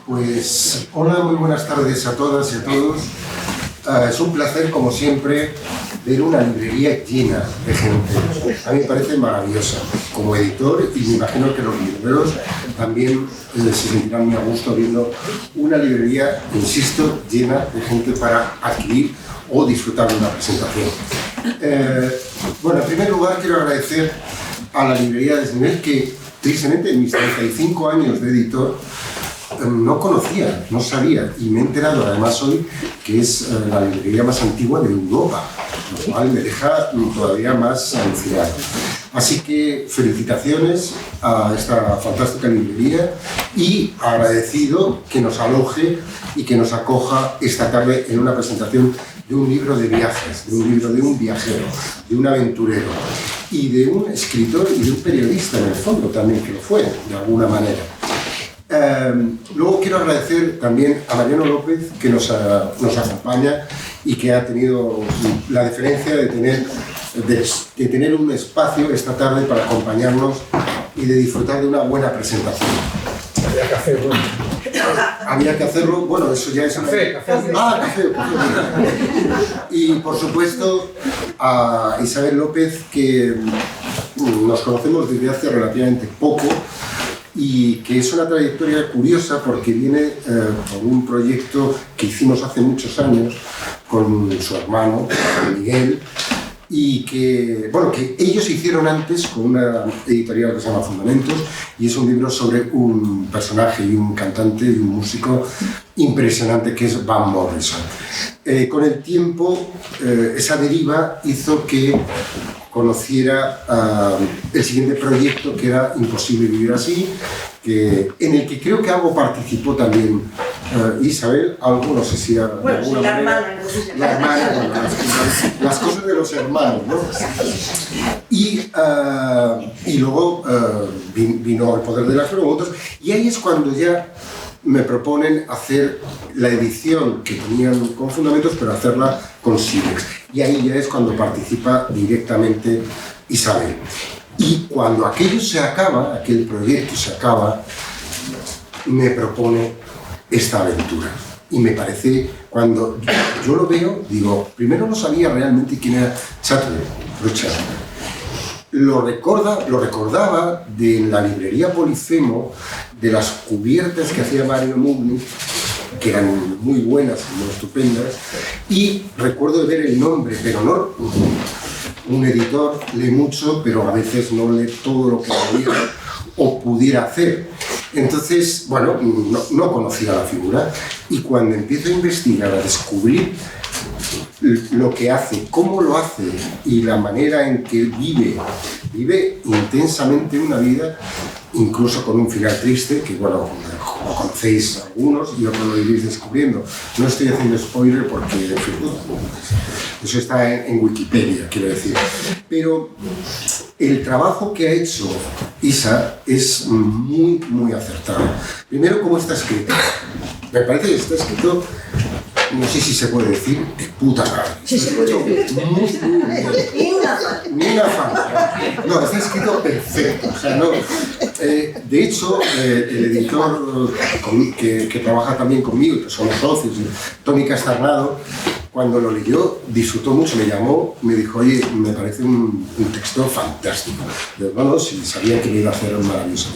Pues hola, muy buenas tardes a todas y a todos. Es un placer, como siempre, ver una librería llena de gente. A mí me parece maravillosa como editor y me imagino que los libreros también se sentirán muy a gusto viendo una librería, insisto, llena de gente para adquirir o disfrutar de una presentación. Bueno, en primer lugar quiero agradecer a la librería Desnivel que, tristemente, en mis 35 años de editor, no conocía, no sabía, y me he enterado además hoy que es la librería más antigua de Europa, lo cual me deja todavía más alucinado. Así que felicitaciones a esta fantástica librería y agradecido que nos aloje y que nos acoja esta tarde en una presentación de un libro de viajes, de un libro de un viajero, de un aventurero y de un escritor y de un periodista en el fondo también, que lo fue de alguna manera. Luego quiero agradecer también a Mariano López, que nos acompaña y que ha tenido la deferencia de tener un espacio esta tarde para acompañarnos y de disfrutar de una buena presentación. Había que hacerlo. Había que hacerlo, bueno, eso ya es... Café. Café. Y por supuesto a Isabel López, que nos conocemos desde hace relativamente poco, y que es una trayectoria curiosa porque viene por un proyecto que hicimos hace muchos años con su hermano, Miguel, y que, bueno, que ellos hicieron antes con una editorial que se llama Fundamentos, y es un libro sobre un personaje y un cantante y un músico impresionante que es Van Morrison. Con el tiempo, esa deriva hizo que conociera el siguiente proyecto, que era Imposible Vivir Así, en el que creo que algo participó también Isabel, algo, no sé si de alguna manera. La hermana, bueno, las cosas de los hermanos, ¿no? Y luego vino El Poder de las Preguntas, y ahí es cuando ya me proponen hacer la edición que tenían con Fundamentos, pero hacerla con Silex. Y ahí ya es cuando participa directamente Isabel. Y cuando aquello se acaba, aquel proyecto se acaba, me propone esta aventura. Y me parece, cuando yo lo veo, digo, primero no sabía realmente quién era Chatwell, lo recordaba de la librería Polifemo, de las cubiertas que hacía Mario Mugni, que eran muy buenas, muy estupendas, y recuerdo de ver el nombre, pero no. Un editor lee mucho, pero a veces no lee todo lo que debiera o pudiera hacer. Entonces, bueno, no conocía la figura, y cuando empiezo a investigar, a descubrir lo que hace, cómo lo hace y la manera en que vive intensamente una vida, incluso con un final triste, que bueno, lo conocéis algunos y otros lo iréis descubriendo. No estoy haciendo spoiler porque eso está en Wikipedia, quiero decir. Pero el trabajo que ha hecho Isa es muy, muy acertado. Primero, cómo está escrito. Me parece que está escrito, no sé si se puede decir, de puta madre. Sí, se puede decir. Ni una falta. No, está escrito perfecto. O sea, no. De hecho, el editor que trabaja también conmigo, que somos socios, Tony Castarnado, cuando lo leyó, disfrutó mucho, me llamó, me dijo, oye, me parece un texto fantástico. Yo, bueno, sí, sabía que me iba a hacer maravilloso.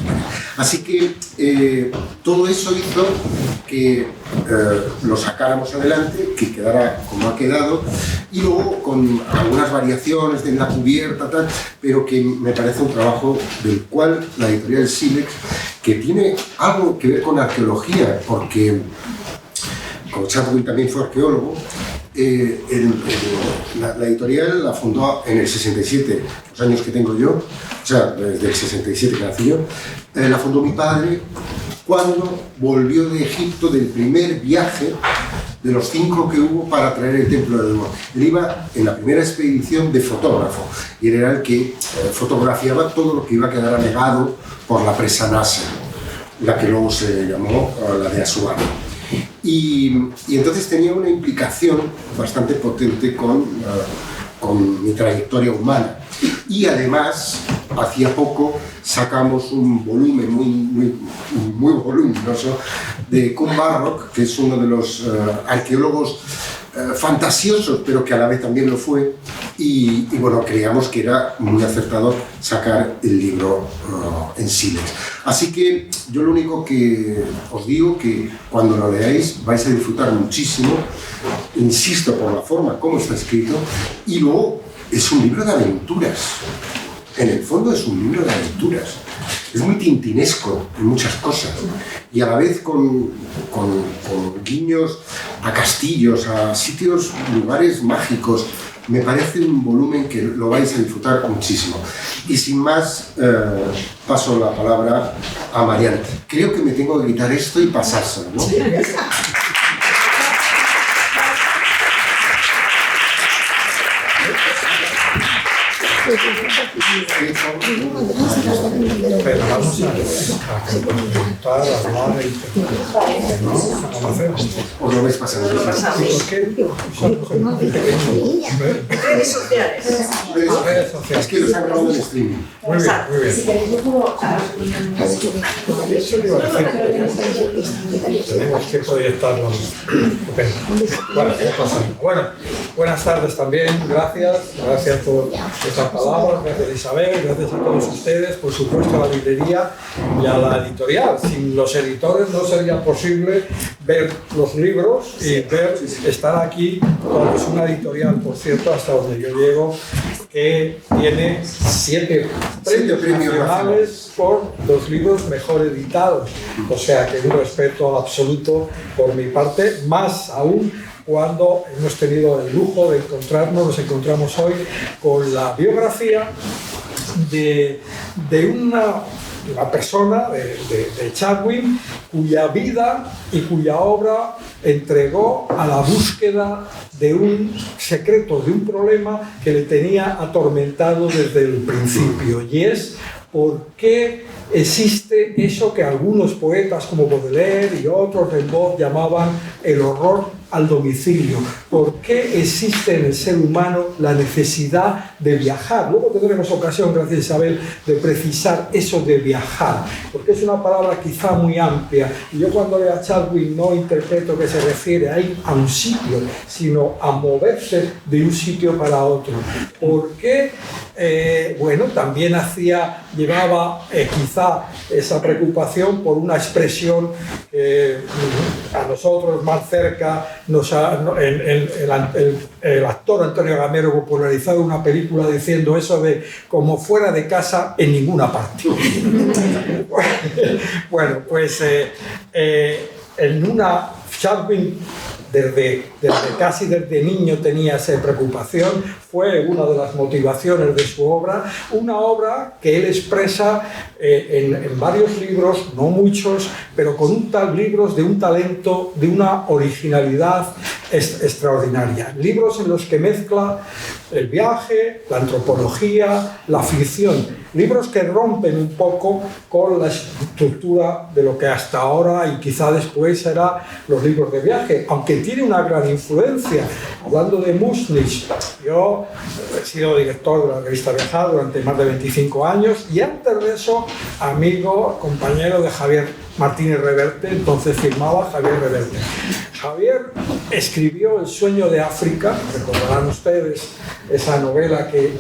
Así que todo eso hizo que lo sacáramos adelante, que quedara como ha quedado, y luego con algunas variaciones en la cubierta, tal, pero que me parece un trabajo del cual la editorial Silex, que tiene algo que ver con arqueología, porque como Chatwell también fue arqueólogo, la editorial la fundó en el 67, los años que tengo yo, o sea, desde el 67 que nací yo, la fundó mi padre cuando volvió de Egipto del primer viaje de los 5 que hubo para traer el templo del Moro. Él iba en la primera expedición de fotógrafo y él era el que fotografiaba todo lo que iba a quedar anegado por la presa Nasser, la que luego se llamó la de Asuán. Y entonces tenía una implicación bastante potente con mi trayectoria humana. Y además hacía poco sacamos un volumen muy voluminoso de Kuhn Barrock, que es uno de los arqueólogos fantasiosos, pero que a la vez también lo fue, y bueno, creíamos que era muy acertado sacar el libro en sílex. Así que yo lo único que os digo, que cuando lo leáis vais a disfrutar muchísimo, insisto, por la forma como está escrito, y luego es un libro de aventuras. En el fondo es un libro de aventuras. Es muy tintinesco en muchas cosas, y a la vez con guiños a castillos, a sitios, lugares mágicos. Me parece un volumen que lo vais a disfrutar muchísimo. Y sin más, paso la palabra a Mariana. Creo que me tengo que quitar esto y pasárselo, ¿no? Sí. Pero vamos a preguntar, hablar y ¿no? ¿Cómo hacemos? ¿O lo ves pasando? ¿Por qué? Redes sociales. Es que lo están grabando en streaming. Muy bien, muy bien. Eso le iba a decir. Tenemos que proyectarlo. Bueno, buenas tardes también. Gracias por estas palabras. Gracias Isabel, gracias a todos ustedes, por supuesto a la librería y a la editorial. Sin los editores no sería posible ver los libros y estar aquí. Es una editorial, por cierto, hasta donde yo llego, que tiene 7 premios nacionales por los libros mejor editados. O sea que un respeto absoluto por mi parte, más aún cuando hemos tenido el lujo de nos encontramos hoy con la biografía de una persona, de Chadwin, cuya vida y cuya obra entregó a la búsqueda de un secreto, de un problema que le tenía atormentado desde el principio, y es por qué existe eso que algunos poetas como Baudelaire y otros Rimbaud llamaban el horror al domicilio. ¿Por qué existe en el ser humano la necesidad de viajar? Luego tendremos ocasión, gracias Isabel, de precisar eso de viajar, porque es una palabra quizá muy amplia, y yo cuando leo a Chadwin no interpreto que se refiere a ir a un sitio, sino a moverse de un sitio para otro. ¿Por qué? Bueno, también llevaba quizá esa preocupación por una expresión que a nosotros más cerca el actor Antonio Gamero popularizó una película diciendo eso de como fuera de casa en ninguna parte. Bueno, pues en una Chadwin casi desde niño tenía esa preocupación, fue una de las motivaciones de su obra, una obra que él expresa en varios libros, no muchos, pero con libros de un talento, de una originalidad extraordinaria. Libros en los que mezcla el viaje, la antropología, la ficción. Libros que rompen un poco con la estructura de lo que hasta ahora y quizá después será los libros de viaje, aunque tiene una gran influencia. Hablando de Musnich, yo he sido director de la revista Viajar durante más de 25 años y antes de eso amigo, compañero de Javier Martínez Reverte, entonces firmaba Javier Reverte. Javier escribió El sueño de África, recordarán ustedes esa novela que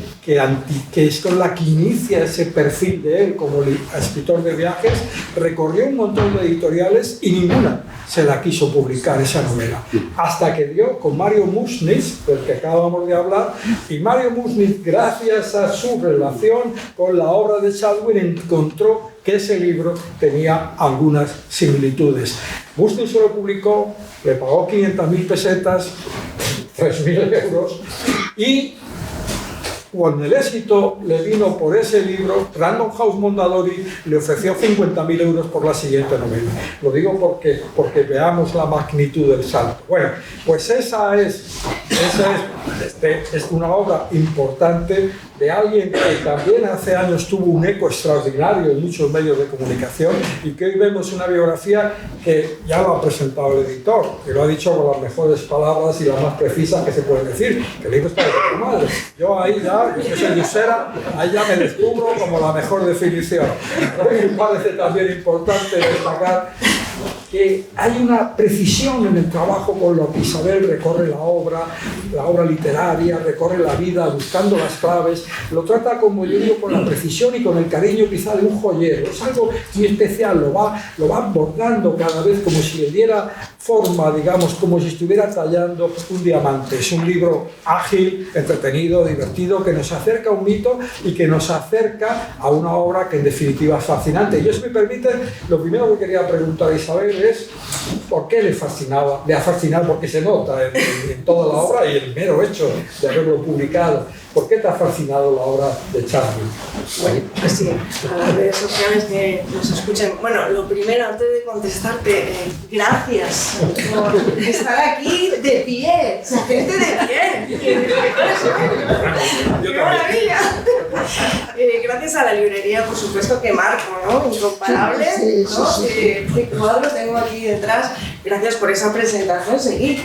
es con la que inicia ese perfil de él como escritor de viajes. Recorrió un montón de editoriales y ninguna se la quiso publicar esa novela, hasta que dio con Mario Musnich, del que acabamos de hablar, y Mario Musnich, gracias a su relación con la obra de Chadwin, encontró que ese libro tenía algunas similitudes. Musnich se lo publicó, le pagó 500.000 pesetas, 3.000 euros, y cuando el éxito le vino por ese libro, Random House Mondadori le ofreció 50.000 euros por la siguiente novela. Lo digo porque veamos la magnitud del salto. Bueno, pues esa es una obra importante de alguien que también hace años tuvo un eco extraordinario en muchos medios de comunicación y que hoy vemos una biografía que ya lo ha presentado el editor, que lo ha dicho con las mejores palabras y las más precisas que se pueden decir, que el libro está de puta madre. Yo ahí ya, yo soy usera, ahí ya me descubro como la mejor definición. A mí me parece también importante destacar que hay una precisión en el trabajo con lo que Isabel recorre la obra literaria, recorre la vida buscando las claves, lo trata, como yo digo, con la precisión y con el cariño quizá de un joyero. Es algo muy especial, lo va bordando cada vez como si le diera forma, digamos, como si estuviera tallando un diamante. Es un libro ágil, entretenido, divertido, que nos acerca a un mito y que nos acerca a una obra que en definitiva es fascinante. Yo, si me permiten, lo primero que quería preguntar a Isabel es ¿por qué le fascinaba? Le ha fascinado porque se nota en toda la obra y el mero hecho de haberlo publicado. ¿Por qué te ha fascinado la obra de Charlie? Bueno, pues sí, a las redes sociales que nos escuchen. Bueno, lo primero, antes de contestarte, gracias por estar aquí de pie, o sea, gente de pie. ¡Qué maravilla! Gracias a la librería, por supuesto, que marco, ¿no? Incomparable, ¿no? Este cuadro tengo aquí detrás. Gracias por esa presentación. Seguid,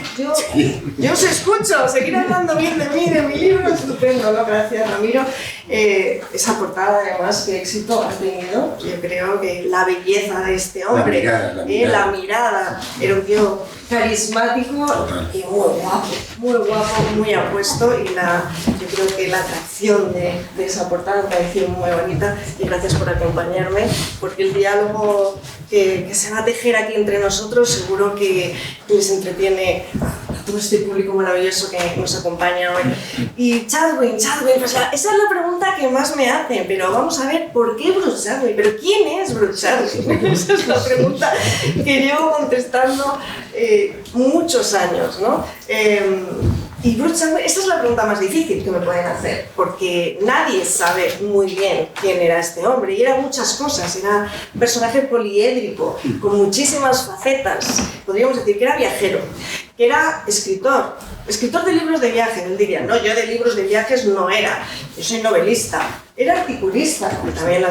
yo os escucho, seguir hablando bien de mí, de mi libro, estupendo, ¿no? Gracias, Ramiro. Esa portada, además, qué éxito ha tenido. Yo creo que la belleza de este hombre, la mirada, era un tío carismático y muy guapo, muy apuesto, y yo creo que la atracción de esa portada me pareció muy bonita, y gracias por acompañarme, porque el diálogo que se va a tejer aquí entre nosotros seguro que les entretiene a todo este público maravilloso que nos acompaña hoy. Y Chadwin, pues esa es la pregunta que más me hacen, pero vamos a ver, ¿por qué Bruce Chadwin? ¿Pero quién es Bruce Chadwin? Esa es la pregunta que llevo contestando muchos años, ¿no? Y Bruce Chadwin, esta es la pregunta más difícil que me pueden hacer, porque nadie sabe muy bien quién era este hombre, y era muchas cosas. Era un personaje poliédrico, con muchísimas facetas. Podríamos decir que era viajero, que era escritor de libros de viaje. Él diría, no, yo de libros de viajes no era, yo soy novelista. Era articulista, también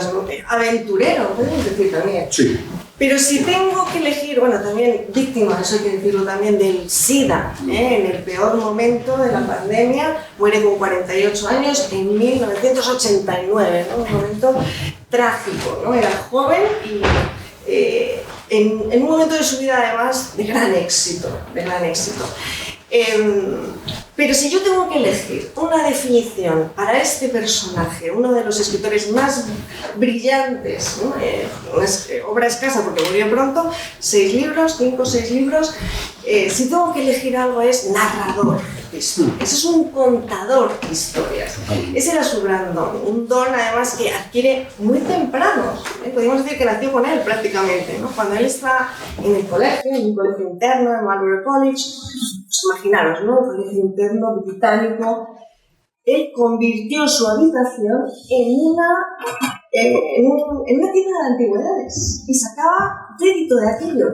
aventurero, podemos decir también. Sí. Pero si tengo que elegir, bueno, también víctima, eso hay que decirlo también, del SIDA, en el peor momento de la pandemia, muere con 48 años en 1989, ¿no? Un momento trágico, ¿no? Era joven y en un momento de su vida, además, de gran éxito. Pero si yo tengo que elegir una definición para este personaje, uno de los escritores más brillantes, ¿no? Obra escasa porque murió pronto, 5 o 6 libros, si tengo que elegir algo es narrador de historias. Ese es un contador de historias. Ese era su gran don, un don además que adquiere muy temprano. Podríamos decir que nació con él prácticamente, ¿no? Cuando él está en el colegio, en un colegio interno, en Marlborough College, pues imaginaros, ¿no? Un colegio interno británico. Él convirtió su habitación en una tienda de antigüedades y sacaba crédito de aquello.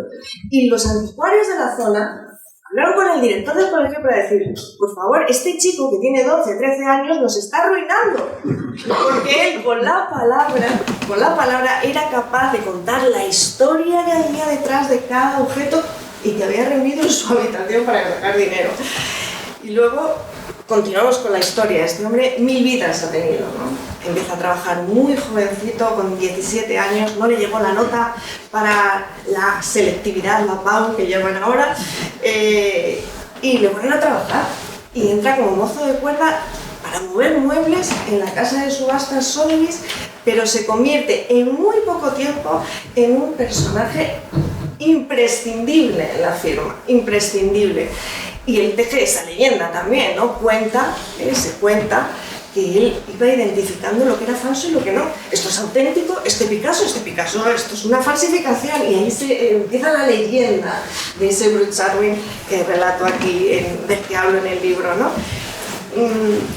Y los anticuarios de la zona hablaron con el director del colegio para decir, por favor, este chico que tiene 12, 13 años nos está arruinando. Porque él con la palabra era capaz de contar la historia que había detrás de cada objeto y que había reunido en su habitación para sacar dinero. Y luego continuamos con la historia. Este hombre 1000 vidas ha tenido, ¿no? Empieza a trabajar muy jovencito, con 17 años, no le llegó la nota para la selectividad, la PAU que llevan ahora, y le ponen a trabajar. Y entra como mozo de cuerda para mover muebles en la casa de subastas Sotheby's, pero se convierte en muy poco tiempo en un personaje imprescindible en la firma, imprescindible. Y él teje esa leyenda también, ¿no? Se cuenta que él iba identificando lo que era falso y lo que no. Esto es auténtico, este Picasso, esto es una falsificación. Y ahí se empieza la leyenda de ese Bruce Chadwin que relato aquí, del que hablo en el libro, ¿no?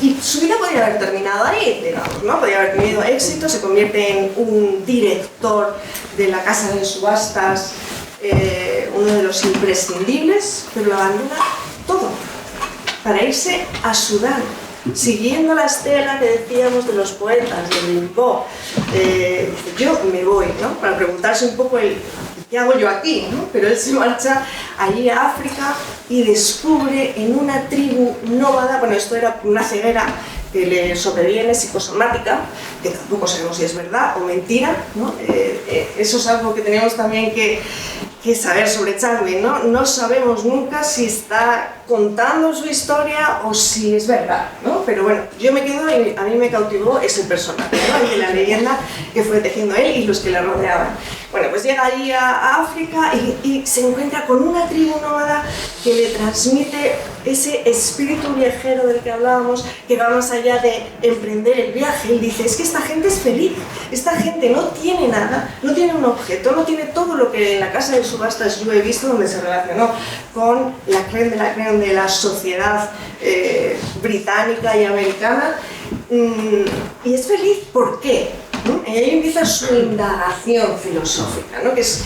Y su vida podría haber terminado ahí, digamos, ¿no? Podría haber tenido éxito, se convierte en un director de la casa de subastas, uno de los imprescindibles, pero lo abandona todo para irse a Sudán siguiendo la estela que decíamos de los poetas, de Rimbaud, yo me voy, ¿no? Para preguntarse un poco ¿qué hago yo aquí? ¿No? Pero él se marcha allí a África y descubre en una tribu nómada, bueno, esto era una ceguera que le sobreviene psicosomática, que tampoco sabemos si es verdad o mentira, ¿no? Eso es algo que tenemos también que saber sobre Chalvin, ¿no? No sabemos nunca si está contando su historia o si es verdad, ¿no? Pero bueno, yo me quedo y a mí me cautivó ese personaje, ¿no? El de la leyenda que fue tejiendo él y los que le rodeaban. Bueno, pues llega allí a África y se encuentra con una tribu nómada que le transmite ese espíritu viajero del que hablábamos, que va más allá de emprender el viaje. Él dice, es que esta gente es feliz, esta gente no tiene nada, no tiene un objeto, no tiene todo lo que en la casa de subastas yo he visto donde se relacionó con la creme de la sociedad británica y americana, y es feliz. ¿Por qué? Y ahí empieza su indagación filosófica, ¿no? Que es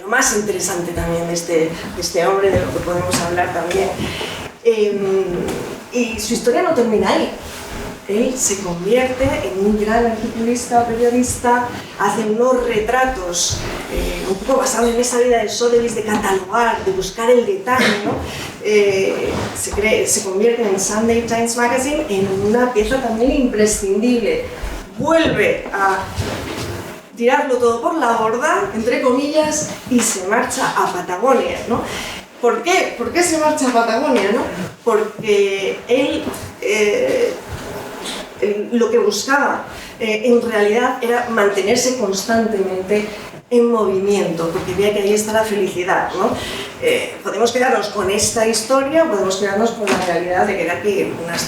lo más interesante también de este hombre, de lo que podemos hablar también. Y su historia no termina ahí. Él se convierte en un gran articulista, periodista, hace unos retratos un poco basados en esa vida de Sotheby's, de catalogar, de buscar el detalle, ¿no? Se convierte en Sunday Times Magazine en una pieza también imprescindible. Vuelve a tirarlo todo por la borda, entre comillas, y se marcha a Patagonia, ¿no? ¿Por qué? ¿Por qué se marcha a Patagonia, no? Porque él lo que buscaba en realidad era mantenerse constantemente en movimiento, porque veía que ahí está la felicidad, ¿no? Podemos quedarnos con esta historia, podemos quedarnos con la realidad de que era aquí unas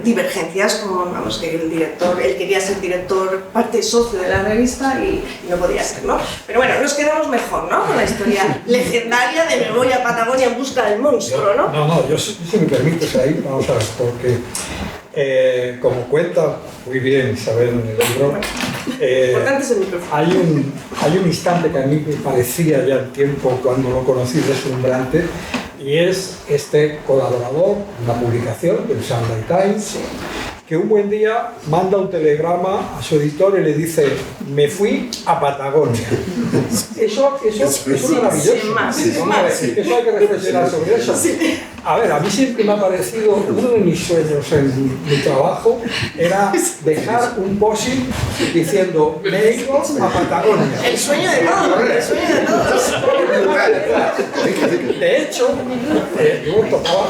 divergencias, como vamos, que el director, él quería ser director, parte socio de la revista y no podía ser, ¿no? Pero bueno, nos quedamos mejor, ¿no? Con la historia legendaria de me voy a Patagonia en busca del monstruo, ¿no? No, yo si me permites ahí, vamos a ver, porque como cuenta muy bien Isabel en el libro, hay un instante que a mí me parecía ya el tiempo cuando lo conocí deslumbrante, y es este colaborador en la publicación del Sunday Times, que un buen día manda un telegrama a su editor y le dice, me fui a Patagonia. Eso es maravilloso. Eso hay que reflexionar sobre eso. A ver, a mí siempre me ha parecido, uno de mis sueños en mi trabajo era dejar un post-it diciendo, me he ido a Patagonia. El sueño de todos, el sueño de todos. De hecho,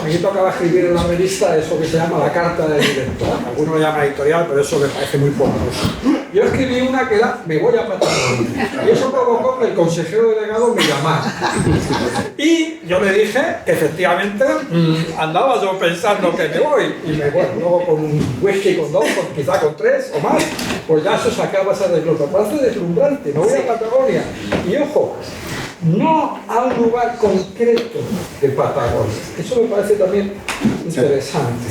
me tocaba escribir en la revista eso que se llama la carta del director. Algunos lo llaman editorial, pero eso me parece muy pomposo. Yo escribí una que era, me voy a Patagonia. Y eso provocó que el consejero delegado me llamara. Y yo le dije que efectivamente andaba yo pensando que me voy. Y me voy, luego con un whisky, con dos, quizá con tres o más, pues ya eso sacaba esa desglota. Parece deslumbrante, me voy a Patagonia. Y ojo, no a un lugar concreto de Patagonia. Eso me parece también interesante.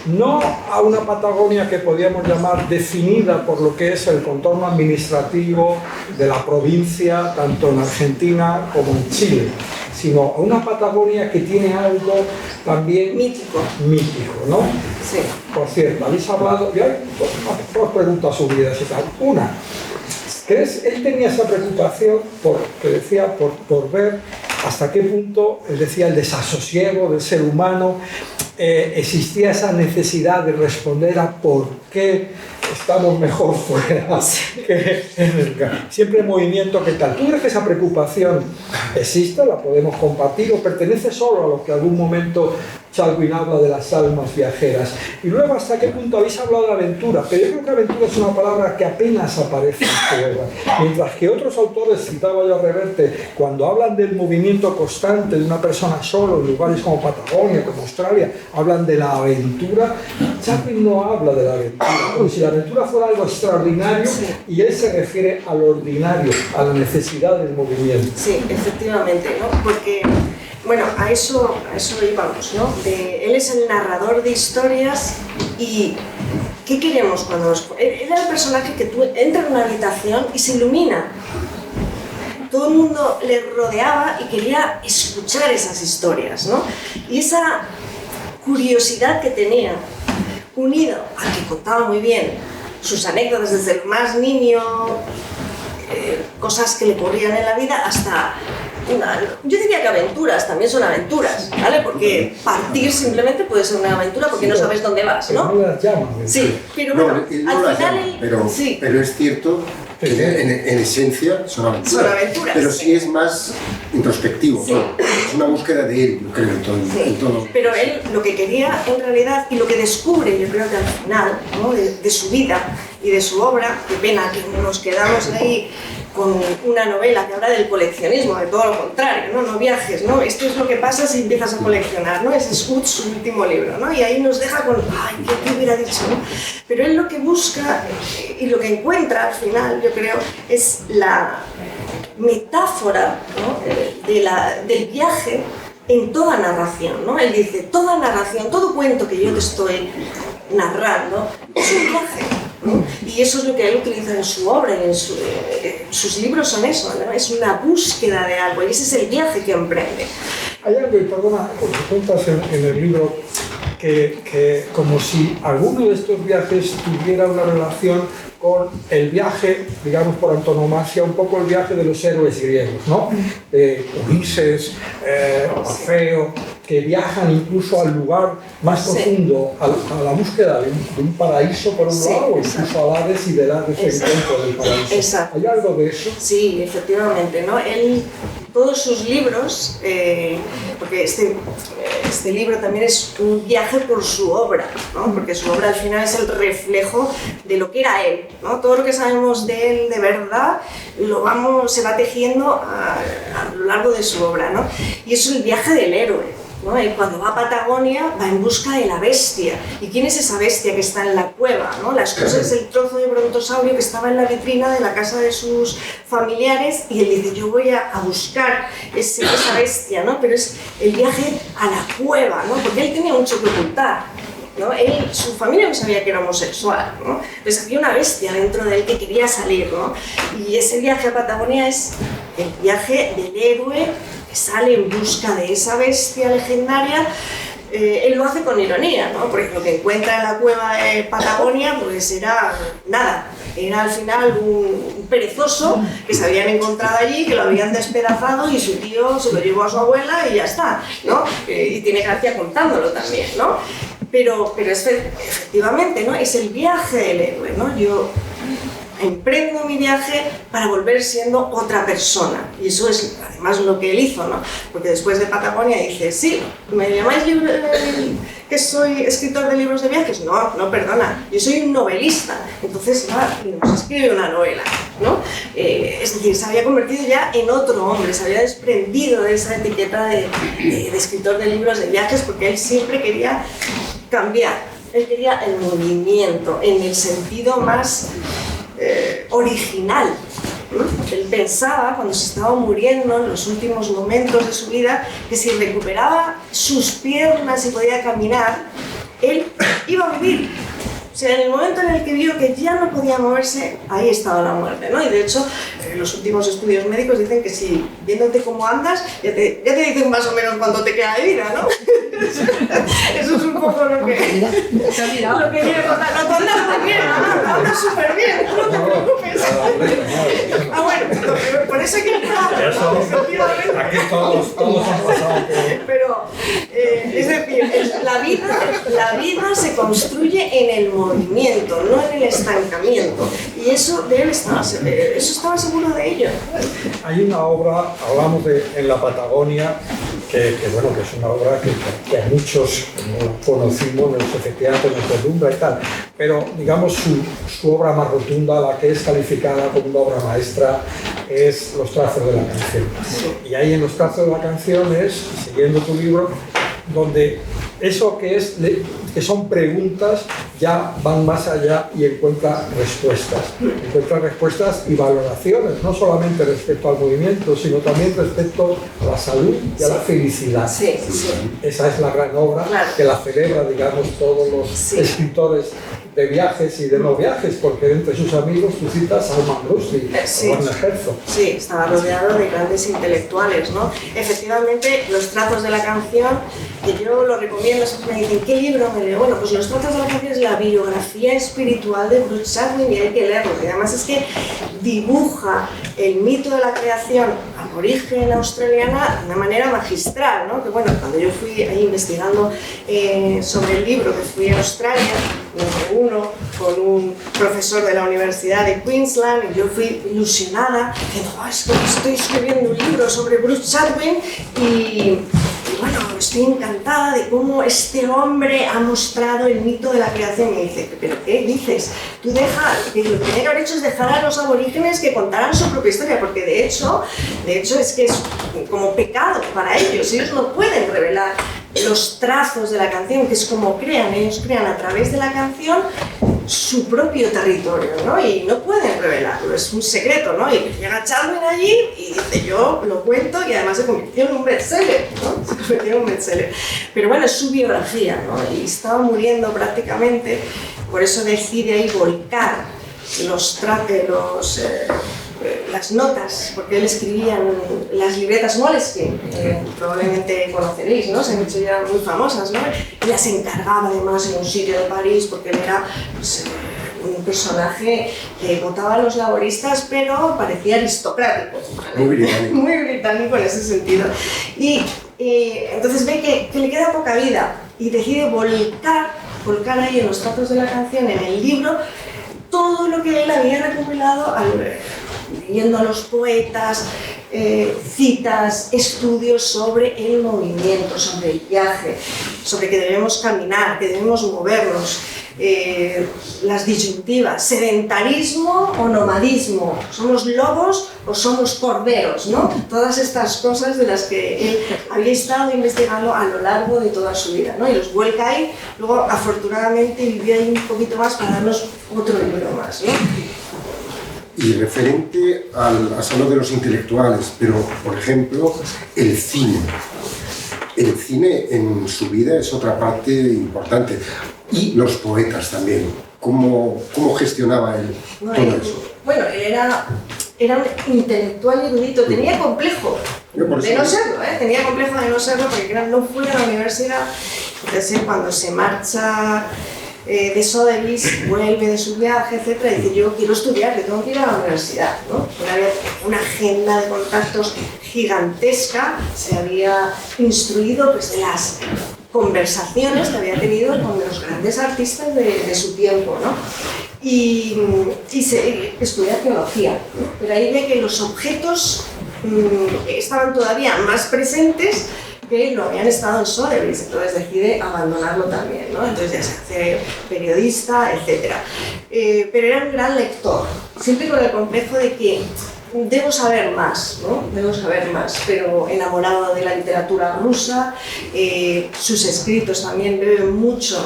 No a una Patagonia que podríamos llamar definida por lo que es el contorno administrativo de la provincia, tanto en Argentina como en Chile, sino a una Patagonia que tiene algo también mítico, ¿no? Sí. Por cierto, habéis hablado, y hay dos preguntas subidas y tal. Una, él tenía esa preocupación por ver hasta qué punto, él decía, el desasosiego del ser humano, existía esa necesidad de responder a por qué estamos mejor fuera que en el campo. Siempre en movimiento, ¿qué tal? ¿Tú crees que esa preocupación existe? ¿La podemos compartir? ¿O pertenece solo a lo que algún momento Chalvin habla de las almas viajeras? Y luego, ¿hasta qué punto habéis hablado de aventura? Pero yo creo que aventura es una palabra que apenas aparece en su obra. Mientras que otros autores, citaba yo a Reverte, cuando hablan del movimiento constante de una persona solo en lugares como Patagonia, como Australia, hablan de la aventura. Chalvin no habla de la aventura, como si la aventura fuera algo extraordinario, y él se refiere al ordinario, a la necesidad del movimiento. Sí, efectivamente, ¿no? Porque, bueno, a eso íbamos, ¿no? Él es el narrador de historias y ¿qué queremos cuando nos... Él era el personaje que tú entras en una habitación y se ilumina. Todo el mundo le rodeaba y quería escuchar esas historias, ¿no? Y esa curiosidad que tenía unido a que contaba muy bien sus anécdotas desde el más niño, cosas que le ocurrían en la vida, hasta yo diría que aventuras, también son aventuras, ¿vale? Porque partir simplemente puede ser una aventura porque no sabes dónde vas, ¿no? No las llaman. Sí, pero bueno, al final... Pero es cierto que en esencia son aventuras. Son aventuras. Pero sí es más introspectivo, sí. Es una búsqueda de él, yo creo, en todo. Pero él lo que quería en realidad, y lo que descubre, yo creo que al final, ¿no? de su vida y de su obra, qué pena que nos quedamos ahí con una novela que habla del coleccionismo, de todo lo contrario, ¿no? No viajes, ¿no? Esto es lo que pasa si empiezas a coleccionar, ¿no? Ese es Wood, su último libro, ¿no? Y ahí nos deja con, ay, ¿qué hubiera dicho, no? Pero él lo que busca y lo que encuentra al final, yo creo, es la metáfora, ¿no? del viaje en toda narración, ¿no? Él dice, toda narración, todo cuento que yo te estoy narrando es un viaje, ¿no? Y eso es lo que él utiliza en su obra y en sus libros son eso, ¿no? Es una búsqueda de algo y ese es el viaje que emprende. Hay algo, y perdona, porque cuentas en el libro que como si alguno de estos viajes tuviera una relación con el viaje, digamos por antonomasia, un poco el viaje de los héroes griegos, ¿no? Ulises, Orfeo, que viajan incluso al lugar más profundo, a la búsqueda de un paraíso por un lado, o incluso a Hades y de dar ese encuentro del paraíso. Exacto. ¿Hay algo de eso? Sí, efectivamente, ¿no? Él, todos sus libros, porque este libro también es un viaje por su obra, ¿no? Porque su obra al final es el reflejo de lo que era él, ¿no? Todo lo que sabemos de él de verdad se va tejiendo a lo largo de su obra, ¿no? Y es el viaje del héroe, ¿no? Y cuando va a Patagonia va en busca de la bestia. ¿Y quién es esa bestia que está en la cueva, ¿no? La excusa es el trozo de brontosaurio que estaba en la vitrina de la casa de sus familiares y él dice, yo voy a buscar esa bestia, ¿no? Pero es el viaje a la cueva, ¿no? Porque él tenía mucho que ocultar, ¿no? Su familia no sabía que era homosexual, ¿no? Pues había una bestia dentro de él que quería salir, ¿no? Y ese viaje a Patagonia es el viaje del héroe que sale en busca de esa bestia legendaria. Él lo hace con ironía, ¿no? Porque lo que encuentra en la cueva de Patagonia pues era nada, era al final un perezoso que se habían encontrado allí, que lo habían despedazado y su tío se lo llevó a su abuela y ya está, ¿no? Y tiene gracia contándolo también, ¿no? Pero efectivamente, ¿no? Es el viaje del héroe, ¿no? Yo emprendo mi viaje para volver siendo otra persona y eso es además lo que él hizo, ¿no? Porque después de Patagonia dice, sí, ¿me llamáis que soy escritor de libros de viajes? No, perdona, yo soy un novelista, entonces nos escribe una novela, ¿no? Es decir, se había convertido ya en otro hombre, se había desprendido de esa etiqueta de escritor de libros de viajes porque él siempre quería cambiar, él quería el movimiento en el sentido más original, ¿no? Él pensaba, cuando se estaba muriendo en los últimos momentos de su vida, que si recuperaba sus piernas y podía caminar, él iba a vivir. O sea, en el momento en el que vio que ya no podía moverse, ahí estaba la muerte, ¿no? Y de hecho, los últimos estudios médicos dicen que si viéndote cómo andas, ya te dicen más o menos cuánto te queda de vida, ¿no? Eso es un poco lo que quiere contar. No, tú andas muy bien, andas súper bien, no te preocupes. Bueno, por eso hay que efectivamente. Aquí todos han pasado. Pero, es decir, la vida se construye en el movimiento, no en el estancamiento. Y eso de él estaba seguro de ello. Hay una obra, hablamos en la Patagonia, que es una obra que a muchos no conocimos, efectivamente nos deslumbra y tal, pero digamos su obra más rotunda, la que es calificada como una obra maestra, es Los trazos de la canción. Y ahí en Los trazos de la canción es, siguiendo tu libro, donde eso que son preguntas ya van más allá y encuentra respuestas y valoraciones, no solamente respecto al movimiento, sino también respecto a la salud y a la felicidad. Sí. Esa es la gran obra, claro, que la celebra, digamos, todos los escritores de viajes y de no viajes, porque entre sus amigos tú citas a Salman Rushdie, a Werner Herzog. Sí, estaba rodeado de grandes intelectuales, ¿no? Efectivamente, Los trazos de la canción que yo lo recomiendo, siempre me dicen, ¿qué libro me leo? Bueno, pues Los Trazos de la Canción es la biografía espiritual de Bruce Chatwin y hay que leerlo, y además es que dibuja el mito de la creación aborigen australiana de una manera magistral, ¿no? Que bueno, cuando yo fui ahí investigando sobre el libro, que fui a Australia, me uno con un profesor de la Universidad de Queensland, y yo fui ilusionada, diciendo, es que estoy escribiendo un libro sobre Bruce Chatwin y bueno, estoy encantada de cómo este hombre ha mostrado el mito de la creación. Y me dice, ¿pero qué dices? Tú que lo que tenía que haber hecho es dejar a los aborígenes que contaran su propia historia, porque de hecho es que es como pecado para ellos no pueden revelar los trazos de la canción, que es como ellos crean a través de la canción su propio territorio, ¿no? Y no pueden revelarlo, es un secreto, ¿no? Y llega Chatwin allí y dice, yo lo cuento, y además se convirtió en un bestseller, ¿no? Se convirtió en un bestseller. Pero bueno, es su biografía, ¿no? Y estaba muriendo prácticamente, por eso decide ahí volcar las notas, porque él escribía en las libretas Moleskine, probablemente conoceréis, ¿no? Se han hecho ya muy famosas, ¿no? Y las encargaba además en un sitio de París, porque él era un personaje que votaba a los laboristas, pero parecía aristocrático, ¿vale? Muy británico en ese sentido. Y entonces ve que le queda poca vida y decide volcar ahí en Los Trazos de la Canción, en el libro, todo lo que él había recopilado leyendo a los poetas, citas, estudios sobre el movimiento, sobre el viaje, sobre que debemos caminar, que debemos movernos, las disyuntivas, sedentarismo o nomadismo, somos lobos o somos corderos, ¿no? Todas estas cosas de las que él había estado investigando a lo largo de toda su vida, ¿no? Y los vuelca ahí, luego afortunadamente vivió ahí un poquito más para darnos otro libro más, ¿no? Y referente al salón de los intelectuales, pero por ejemplo, el cine. El cine en su vida es otra parte importante. Y los poetas también. ¿Cómo gestionaba él todo eso? Bueno, él era un intelectual erudito, tenía complejo de no serlo, tenía complejo de no serlo porque no fue a la universidad. Entonces cuando se marcha de Sotheby's, vuelve de su viaje, etc., y dice, yo quiero estudiar, yo tengo que ir a la universidad, ¿no? Había una agenda de contactos gigantesca, se había instruido pues, de las conversaciones que había tenido con los grandes artistas de su tiempo, ¿no? Y se estudia arqueología, ¿no? Pero ahí ve que los objetos estaban todavía más presentes que lo habían estado en Sotheby's, entonces decide abandonarlo también, ¿no? Entonces ya se hace periodista, etc. Pero era un gran lector, siempre con el complejo de que debo saber más, ¿no? Debo saber más, pero enamorado de la literatura rusa, sus escritos también beben mucho,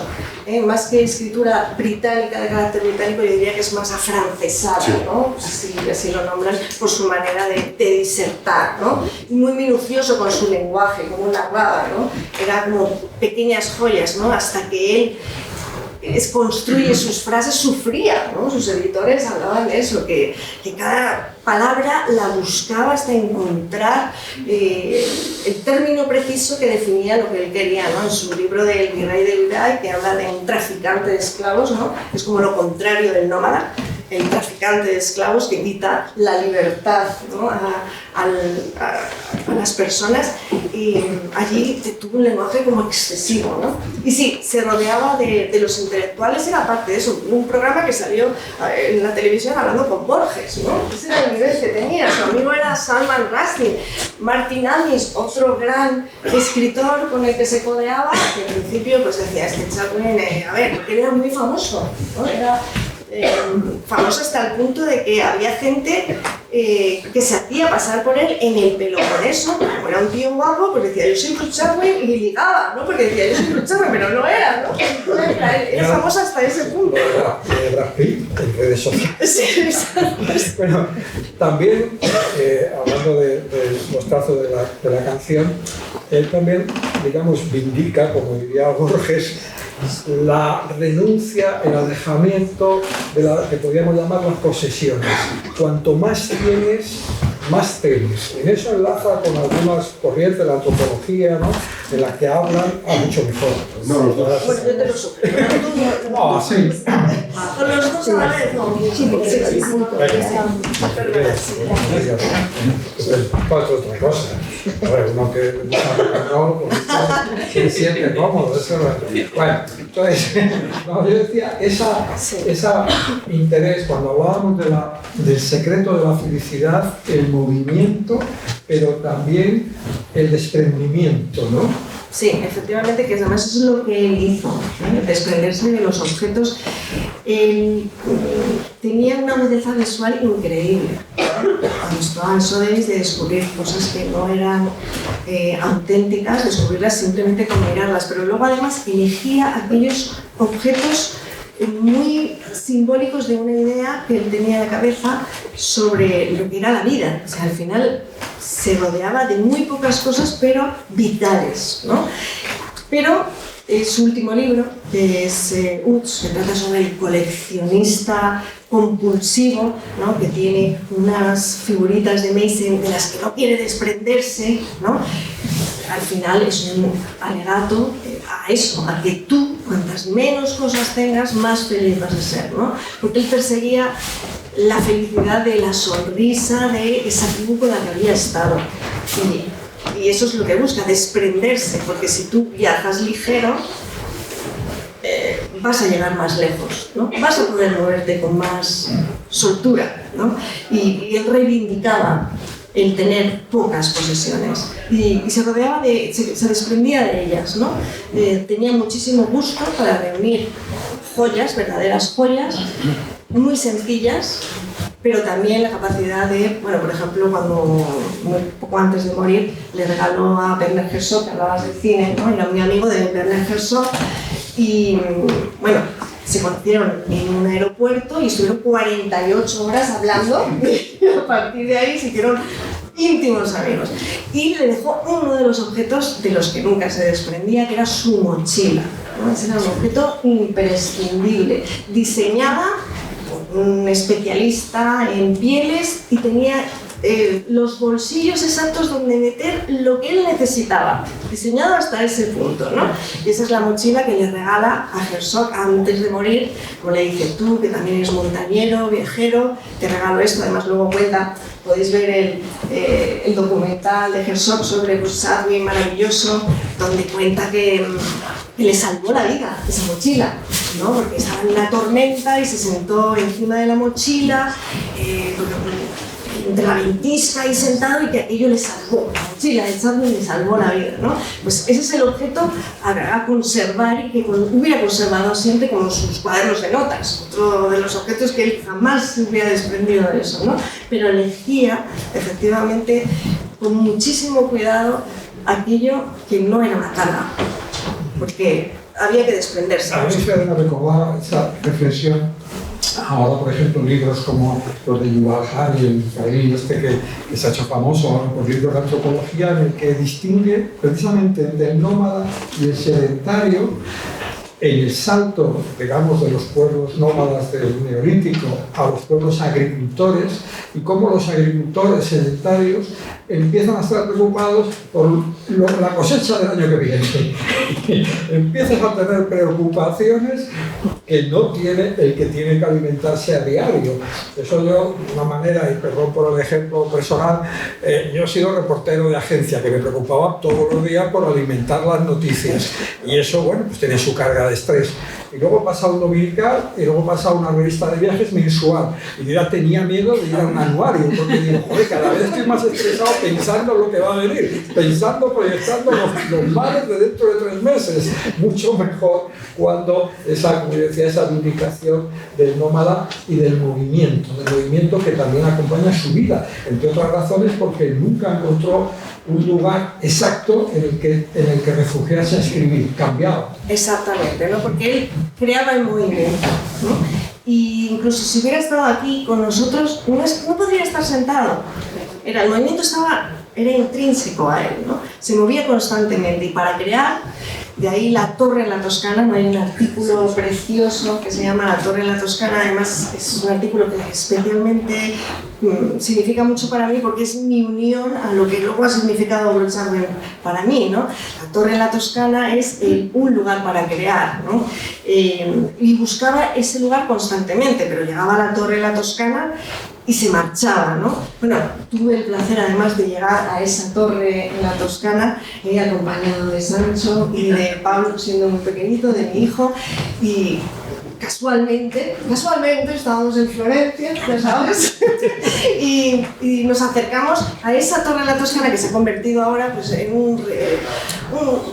más que escritura británica, de carácter británico, yo diría que es más afrancesada, ¿no? Así lo nombran, por su manera de disertar, ¿no? Y muy minucioso con su lenguaje, como narraba, ¿no? Era como pequeñas joyas, ¿no? Hasta que él construye sus frases, sufría, ¿no? Sus editores hablaban de eso, que cada palabra la buscaba hasta encontrar el término preciso que definía lo que él quería, ¿no? En su libro de El Virrey de Uday, que habla de un traficante de esclavos, ¿no? Es como lo contrario del nómada, el traficante de esclavos que quita la libertad, ¿no? a las personas, y allí tuvo un lenguaje como excesivo, ¿no? Y sí, se rodeaba de los intelectuales, era parte de eso, un programa que salió en la televisión hablando con Borges, ¿no? Ese era el nivel que tenía, su amigo era Salman Rushdie, Martin Amis, otro gran escritor con el que se codeaba, que en principio pues decía, Chatwin, a ver, porque era muy famoso, ¿no? Era famoso hasta el punto de que había gente que se hacía pasar por él en el Peloponeso, como era un tío guapo, pues decía, yo soy Bruce Chatwin, y ligaba, ¿no? Porque decía, yo soy Bruce Chatwin, pero no era, ¿no? Era famoso hasta ese punto. Brad Pitt en redes sociales. Sí, bueno, también, hablando de los trazos de la canción, él también, digamos, vindica, como diría Borges, la renuncia, el alejamiento de la que podríamos llamar las posesiones. Cuanto más tienes, más tenues. En eso enlaza con algunas corrientes de la antropología, ¿no?, en las que hablan a mucho mejor. No, los dos. Bueno, yo te lo sugiero. No, sí. Con los dos a la vez, ¿no? Sí, Pues otra cosa. A ver, uno que le gusta el rock and roll, pues se siente cómodo. Eso es... Bueno, entonces, no, yo decía, esa interés, cuando hablábamos del secreto de la felicidad, el movimiento, pero también el desprendimiento, ¿no? Sí, efectivamente, que además eso es lo que él hizo, ¿no? Desprenderse de los objetos. Él tenía una agudeza visual increíble. Cuando estaba en Sotheby's, de descubrir cosas que no eran auténticas, descubrirlas simplemente con mirarlas, pero luego además elegía aquellos objetos muy simbólicos de una idea que él tenía en la cabeza sobre lo que era la vida. O sea, al final se rodeaba de muy pocas cosas, pero vitales, ¿no? Pero su último libro, que es Uts, que trata sobre el coleccionista compulsivo, ¿no?, que tiene unas figuritas de Mason de las que no quiere desprenderse, ¿no? Al final es un alegato a eso, a que tú, cuantas menos cosas tengas, más feliz vas a ser, ¿no? Porque él perseguía la felicidad de la sonrisa de esa tribu con la que había estado. Y eso es lo que busca, desprenderse, porque si tú viajas ligero, vas a llegar más lejos, ¿no? Vas a poder moverte con más soltura, ¿no? Y él reivindicaba el tener pocas posesiones y se rodeaba se desprendía de ellas, ¿no? Tenía muchísimo gusto para reunir joyas, verdaderas joyas, muy sencillas, pero también la capacidad de, bueno, por ejemplo, cuando poco antes de morir le regaló a Werner Herzog, que hablabas del cine, ¿no? Era muy amigo de Werner Herzog y, bueno, se conocieron en un aeropuerto y estuvieron 48 horas hablando y a partir de ahí se hicieron íntimos amigos. Y le dejó uno de los objetos de los que nunca se desprendía, que era su mochila, ¿no? Ese era un objeto imprescindible, diseñada por un especialista en pieles y tenía los bolsillos exactos donde meter lo que él necesitaba, diseñado hasta ese punto, ¿no? Y esa es la mochila que le regala a Herzog antes de morir, como le dice: tú, que también eres montañero, viajero, te regalo esto. Además luego cuenta, podéis ver el documental de Herzog sobre Sadwin, maravilloso, donde cuenta que le salvó la vida esa mochila, ¿no? Porque estaba en una tormenta y se sentó encima de la mochila, entre la ventisca y sentado, y que aquello le salvó, la mochila de Sadwin le salvó la vida, ¿no? Pues ese es el objeto a conservar y que hubiera conservado siempre, como sus cuadernos de notas, otro de los objetos que él jamás se hubiera desprendido de eso, ¿no? Pero elegía efectivamente con muchísimo cuidado aquello que no era una carga, porque había que desprenderse. A mí me recordaba esa reflexión. Ahora, por ejemplo, libros como los de Yuval Harari, el que se ha hecho famoso ahora por libros de antropología, en el que distingue precisamente entre el nómada y el sedentario, en el salto, digamos, de los pueblos nómadas del Neolítico a los pueblos agricultores, y cómo los agricultores sedentarios empiezan a estar preocupados por la cosecha del año que viene. Empiezas a tener preocupaciones que no tiene el que tiene que alimentarse a diario. Eso yo, de una manera, y perdón por el ejemplo personal, yo he sido reportero de agencia, que me preocupaba todos los días por alimentar las noticias. Y eso, bueno, pues tiene su carga de estrés. Y luego pasa un dominical y luego pasa una revista de viajes mensual. Y yo ya tenía miedo de ir a un anuario, porque digo, joder, cada vez estoy más estresado pensando en lo que va a venir, pensando, proyectando los males de dentro de 3 meses. Mucho mejor cuando esa, como yo decía, esa vindicación del nómada y del movimiento que también acompaña su vida, entre otras razones porque nunca encontró un lugar exacto en el que refugiarse a escribir, cambiado. Exactamente, ¿no? Porque él creaba el movimiento, ¿no? Y incluso si hubiera estado aquí con nosotros, no podría estar sentado. El movimiento era intrínseco a él, ¿no? Se movía constantemente, y para crear De ahí la torre en la Toscana, ¿no? Hay un artículo precioso que se llama La torre en la Toscana, además es un artículo que especialmente significa mucho para mí porque es mi unión a lo que luego ha significado Bruchsal para mí, ¿no? La torre en la Toscana es un lugar para crear, ¿no? Y buscaba ese lugar constantemente, pero llegaba a la torre en la Toscana y se marchaba, ¿no? Bueno, tuve el placer además de llegar a esa torre en la Toscana, acompañado de Sancho y de Pablo, siendo muy pequeñito, de mi hijo, y casualmente estábamos en Florencia, ya sabes, y nos acercamos a esa torre en la Toscana que se ha convertido ahora pues, en un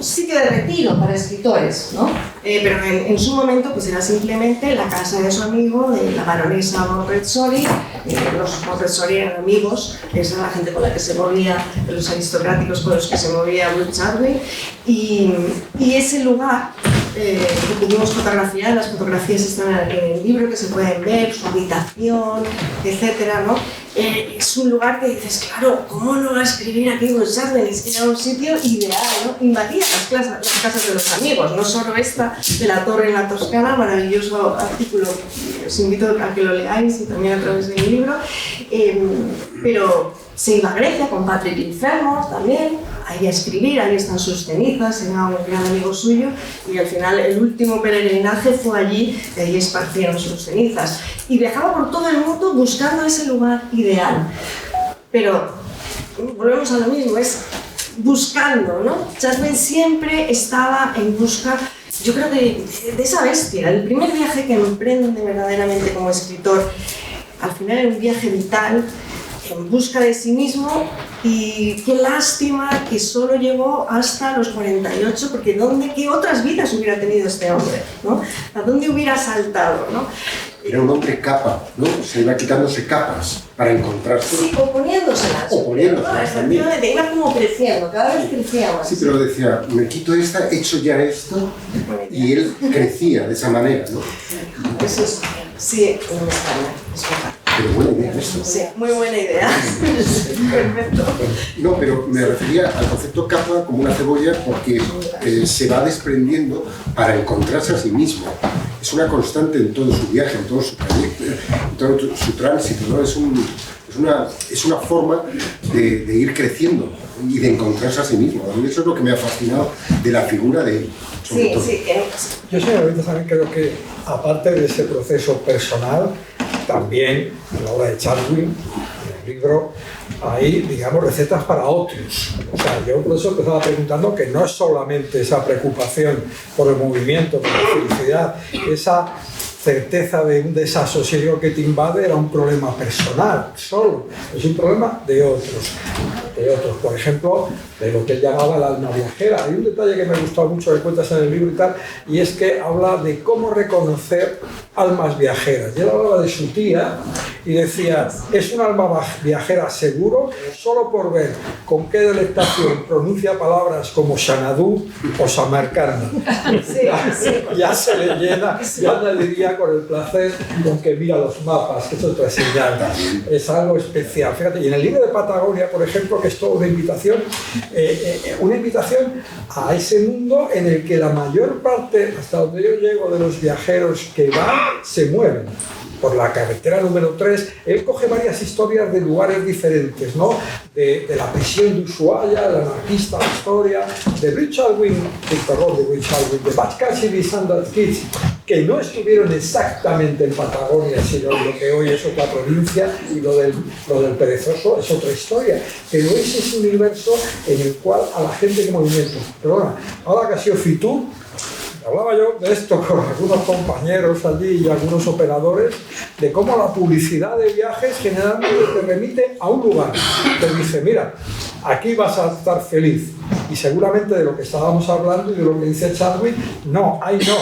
sitio de retiro para escritores, ¿no? Pero en su momento pues, era simplemente la casa de su amigo, de la baronesa Montessori. Los Montessori eran amigos, esa era la gente con la que se movía, los aristocráticos con los que se movía Bruchsal, y ese lugar que pudimos fotografiar, las fotografías están en el libro que se pueden ver, su habitación, etcétera, ¿no? Es un lugar que dices, claro, ¿cómo no va a escribir aquí Bruchsal? Es que era un sitio ideal, ¿no? Invadía las casas de los amigos, no solo esta de la torre en la Toscana, maravilloso artículo, os invito a que lo leáis y también a través del libro, pero se iba a Grecia con Patrick Infermo también, ahí a escribir, ahí están sus cenizas, era un gran amigo suyo, y al final el último peregrinaje fue allí, y ahí esparcieron sus cenizas. Y viajaba por todo el mundo buscando ese lugar ideal. Pero volvemos a lo mismo, es buscando, ¿no? Chadwell siempre estaba en busca, yo creo que de esa bestia. El primer viaje que emprende verdaderamente como escritor, al final era un viaje vital, en busca de sí mismo, y qué lástima que solo llegó hasta los 48, porque ¿qué otras vidas hubiera tenido este hombre, ¿no? ¿A dónde hubiera saltado, no? Era un hombre capa, ¿no? Se iba quitándose capas para encontrarse. Sí, o poniéndoselas. O poniéndoselas también. Iba como creciendo, cada vez crecía más. Sí, pero decía, me quito esta, hecho ya esto, y él crecía de esa manera, ¿no? Eso es, sí, en España, es verdad. Pero buena idea esto. Sí, muy buena idea. Perfecto. No, pero me refería al concepto capa como una cebolla porque se va desprendiendo para encontrarse a sí mismo. Es una constante en todo su viaje, en todo su trayecto, en todo su tránsito, ¿no? Es una forma de ir creciendo y de encontrarse a sí mismo. A mí eso es lo que me ha fascinado de la figura de él. Sí, sí. Yo sinceramente también creo que, aparte de ese proceso personal, también a la obra de Chadwell, en el libro, hay, digamos, recetas para otros. O sea, yo por eso empezaba preguntando que no es solamente esa preocupación por el movimiento, por la felicidad, esa certeza de un desasosiego que te invade era un problema personal, solo, es un problema de otros. Por ejemplo, de lo que él llamaba el alma viajera. Hay un detalle que me gustó mucho que cuentas en el libro y tal, y es que habla de cómo reconocer almas viajeras. Y él hablaba de su tía y decía, es un alma viajera seguro solo por ver con qué delectación pronuncia palabras como Xanadu o Samarcanda. Ya se le llena, ya añadiría con el placer con que mira los mapas, que es otra señal. Es algo especial. Fíjate, y en el libro de Patagonia, por ejemplo, que es toda una invitación a ese mundo en el que la mayor parte, hasta donde yo llego, de los viajeros que van, se mueven. Por la carretera número 3, él coge varias historias de lugares diferentes, ¿no? De la prisión de Ushuaia, la anarquista, la historia, de Bruchsal, de Bad Cassidy y Sandals Kids, que no estuvieron exactamente en Patagonia, sino en lo que hoy es otra provincia, y lo del perezoso es otra historia. Pero ese es un universo en el cual a la gente que movimiento. Perdona, ahora que ha sido Fitur, hablaba yo de esto con algunos compañeros allí y algunos operadores, de cómo la publicidad de viajes generalmente te remite a un lugar. Te dice, mira, aquí vas a estar feliz. Y seguramente de lo que estábamos hablando y de lo que dice Chadwell, no, ahí no.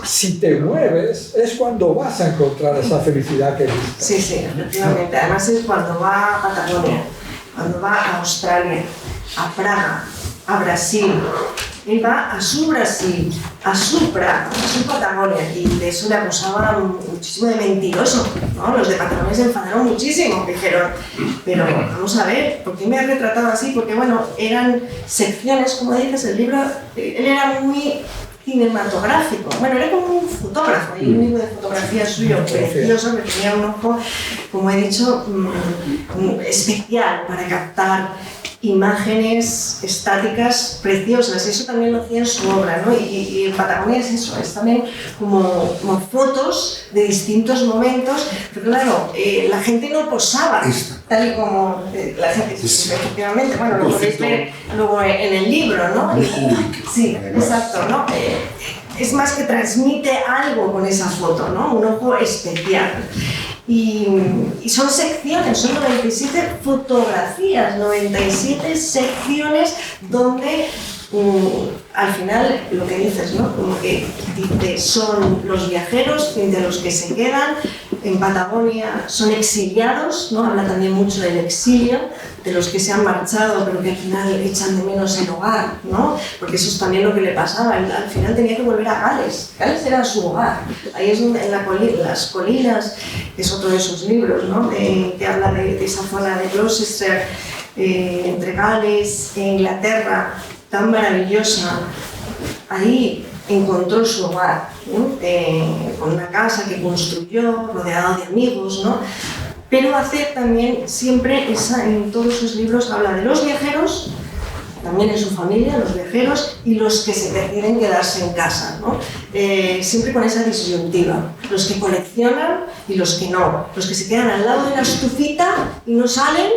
Si te mueves es cuando vas a encontrar esa felicidad que buscas. Sí, sí, efectivamente. Además es cuando va a Patagonia, cuando va a Australia, a Praga, a Brasil, él va a su Brasil, a su Patagonia, y de eso le acusaban muchísimo de mentiroso, ¿no? Los de Patagonia se enfadaron muchísimo, dijeron, pero vamos a ver, ¿por qué me has retratado así? Porque bueno, eran secciones, como dices, el libro, él era muy cinematográfico, bueno, era como un fotógrafo, hay un libro de fotografía suyo precioso que tenía un ojo, como he dicho, especial para captar imágenes estáticas preciosas, y eso también lo hacía en su obra, ¿no? Y en Patagonia es eso, es también como fotos de distintos momentos, pero claro, la gente no posaba tal y como la gente, efectivamente, bueno, lo podéis ver luego en el libro, ¿no? Sí, exacto, ¿no? Es más que transmite algo con esa foto, ¿no? Un ojo especial. Y son secciones, son 97 fotografías, 97 secciones donde al final lo que dices, ¿no? Como que dice, son los viajeros de los que se quedan en Patagonia, son exiliados, ¿no? Habla también mucho del exilio, de los que se han marchado pero que al final echan de menos el hogar, ¿no? Porque eso es también lo que le pasaba, al final tenía que volver a Gales, Gales era su hogar, ahí es donde, en las colinas, es otro de esos libros, ¿no? Que habla de esa zona de Gloucester, entre Gales e Inglaterra, tan maravillosa. Ahí encontró su hogar, ¿no? Con una casa que construyó, rodeado de amigos, ¿no? Pero hace también siempre, en todos sus libros habla de los viajeros, también en su familia, los viajeros, y los que se deciden quedarse en casa, ¿no? Siempre con esa disyuntiva, los que coleccionan y los que no, los que se quedan al lado de la estufita y no salen,